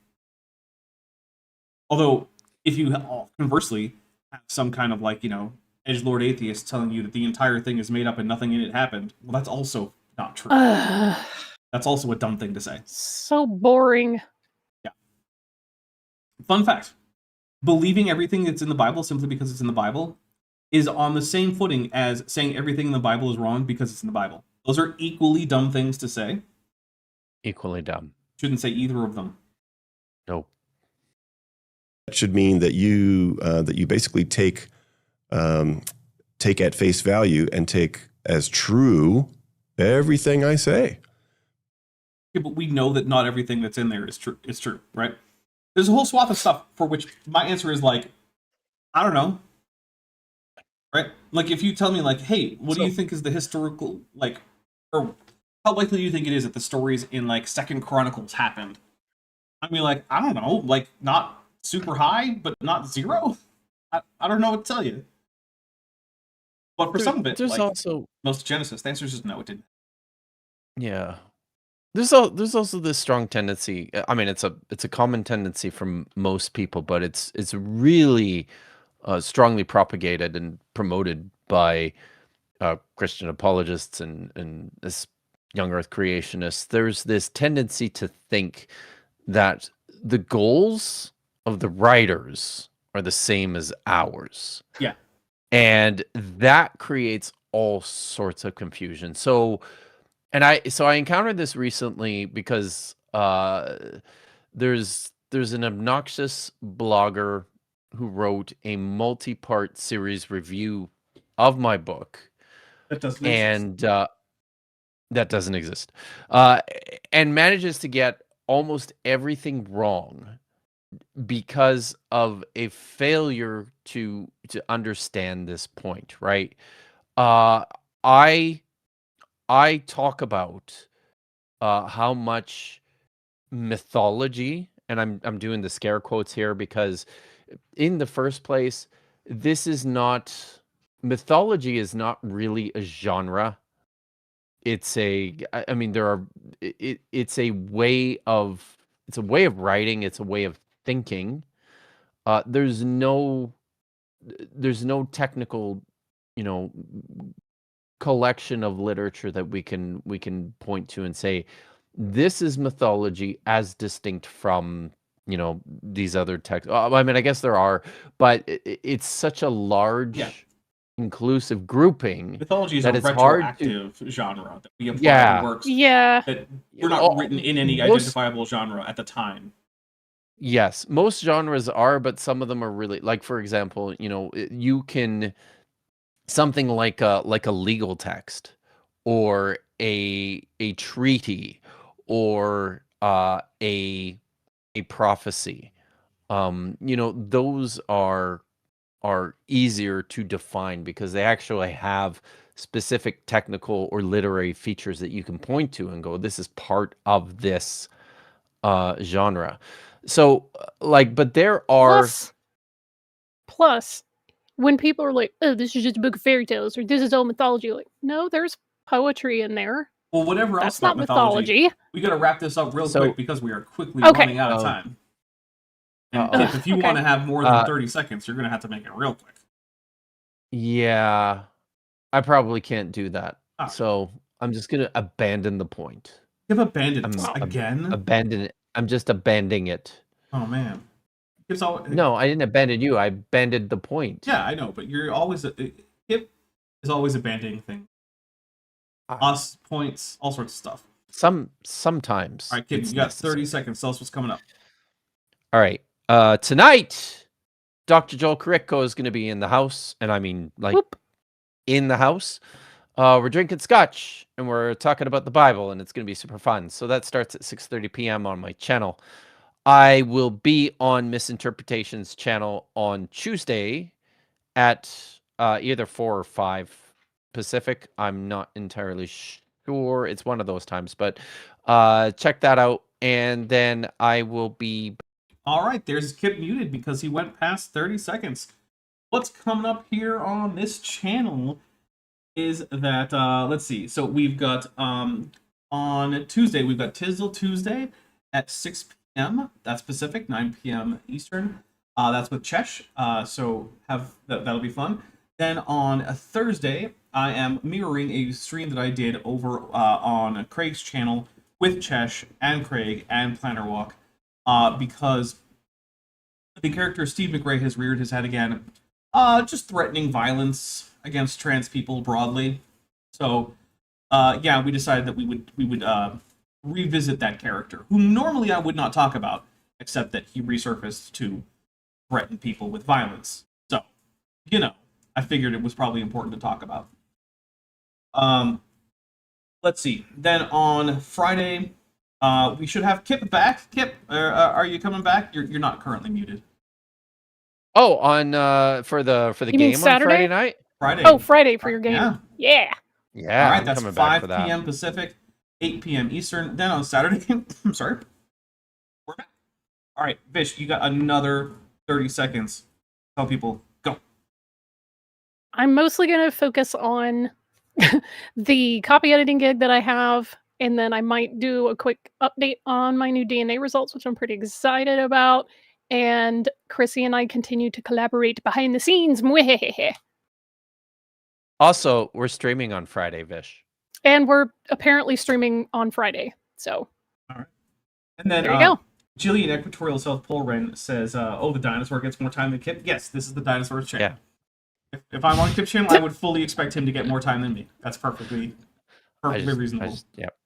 Although, if you conversely have some kind of, like, you know, edgelord atheist telling you that the entire thing is made up and nothing in it happened, well, that's also not true. That's also a dumb thing to say. So boring. Yeah. Fun fact. Believing everything that's in the Bible simply because it's in the Bible is on the same footing as saying everything in the Bible is wrong because it's in the Bible. Those are equally dumb things to say. Equally dumb. Shouldn't say either of them. Nope. That should mean that you basically take at face value and take as true everything I say. Okay, but we know that not everything that's in there is true. It's true, right? There's a whole swath of stuff for which my answer is like, I don't know, right? Like if you tell me like, hey, what do you think is the historical like, or how likely do you think it is that the stories in like Second Chronicles happened? I'd be like, I don't know, like not super high, but not zero. I don't know what to tell you. But for some of it, there's like also most Genesis, the answer is just no, it didn't. yeah. There's also this strong tendency. I mean, it's a common tendency from most people, but it's really strongly propagated and promoted by Christian apologists and this young Earth creationists. There's this tendency to think that the goals of the writers are the same as ours. Yeah. And that creates all sorts of confusion. So I encountered this recently because there's an obnoxious blogger who wrote a multi-part series review of my book. That doesn't exist. That doesn't exist. And manages to get almost everything wrong because of a failure to understand this point, right? I talk about how much mythology, and I'm doing the scare quotes here because in the first place, mythology is not really a genre. It's I mean, it's a way of writing. It's a way of thinking. There's no technical, collection of literature that we can point to and say this is mythology as distinct from these other texts. I mean, I guess there are, but it's such a large inclusive grouping. Mythology is that a it's hard retroactive genre that we apply to works that were not written in any identifiable genre at the time. Yes, most genres are, but some of them are really, like, for example, you can something like a legal text or a treaty or a prophecy. Those are easier to define because they actually have specific technical or literary features that you can point to and go, this is part of this genre. So but there are plus when people are like, oh, this is just a book of fairy tales or this is all mythology, like, no, there's poetry in there. Well, whatever else that's about not mythology. We got to wrap this up real quick because we are quickly running out of time. And if you want to have more than 30 seconds, you're going to have to make it real quick. Yeah, I probably can't do that. So I'm just going to abandon the point. You've abandoned it again? Abandon it. I'm just abandoning it. Oh, man. No, I didn't abandon you. I abandoned the point. Yeah, I know, but you're always... Kip is always abandoning things. Us, points, all sorts of stuff. Sometimes. All right, Kip, you got 30 seconds. Tell us what's coming up. All right. Tonight, Dr. Joel Carrico is going to be in the house, and I mean, like, in the house. We're drinking scotch, and we're talking about the Bible, and it's going to be super fun. So that starts at 6:30 p.m. on my channel. I will be on Misinterpretation's channel on Tuesday at either 4 or 5 Pacific. I'm not entirely sure. It's one of those times, but check that out. And then I will be... All right, there's Kip muted because he went past 30 seconds. What's coming up here on this channel is that, let's see. So we've got, on Tuesday, we've got Tisdale Tuesday at 6 p.m. That's Pacific, 9 p.m. Eastern. That's with Chesh. So that'll be fun. Then on a Thursday, I am mirroring a stream that I did over on Craig's channel with Chesh and Craig and Planner Walk. Because the character Steve McRae has reared his head again, just threatening violence against trans people broadly. So, yeah, we decided that we would revisit that character, who normally I would not talk about, except that he resurfaced to threaten people with violence. So, I figured it was probably important to talk about. Let's see. Then on Friday, We should have Kip back. Kip, are you coming back? You're not currently muted. Oh, on for the You mean game on Saturday? Friday night? Friday. Oh, Friday for your game. Yeah. Yeah. Yeah, All right, I'm that's coming back 5 for that. p.m. Pacific, 8 p.m. Eastern. Then on Saturday, I'm sorry, we're back. All right, Vish, you got another 30 seconds. Tell people, go. I'm mostly going to focus on the copy editing gig that I have, and then I might do a quick update on my new DNA results, which I'm pretty excited about. And Chrissy and I continue to collaborate behind the scenes. Mwehehehe. Also, we're streaming on Friday, Vish. And we're apparently streaming on Friday. So And then there you go. Jillian Equatorial South Pole Ren says, oh, the dinosaur gets more time than Kip. Yes, this is the dinosaur's channel. Yeah. If I'm on Kip's channel, I would fully expect him to get more time than me. That's perfectly reasonable.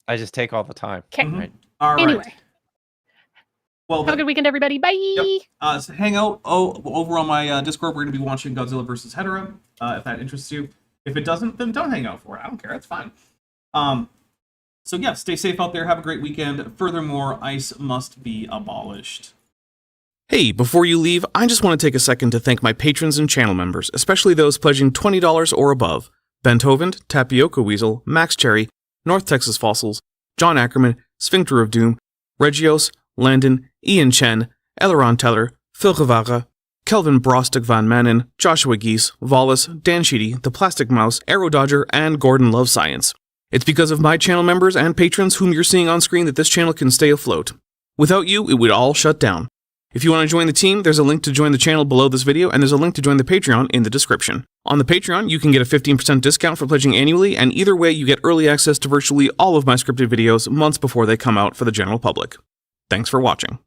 I just take all the time. 'Kay. Mhm. Right. All right. Anyway, Well, have a good weekend, everybody. Bye. Yep. So hang out over on my Discord. We're going to be watching Godzilla vs. Hedorah, if that interests you. If it doesn't, then don't hang out for it. I don't care. It's fine. So yeah, stay safe out there. Have a great weekend. Furthermore, ICE must be abolished. Hey, before you leave, I just want to take a second to thank my patrons and channel members, especially those pledging $20 or above. Benthovend, Tapioca Weasel, Max Cherry, North Texas Fossils, John Ackerman, Sphincter of Doom, Regios, Landon, Ian Chen, Eleron Teller, Phil Gavara, Kelvin Brostek Van Manen, Joshua Geese, Volis, Dan Sheedy, The Plastic Mouse, Arrow Dodger, and Gordon Love Science. It's because of my channel members and patrons whom you're seeing on screen that this channel can stay afloat. Without you, it would all shut down. If you want to join the team, there's a link to join the channel below this video, and there's a link to join the Patreon in the description. On the Patreon, you can get a 15% discount for pledging annually, and either way, you get early access to virtually all of my scripted videos months before they come out for the general public. Thanks for watching.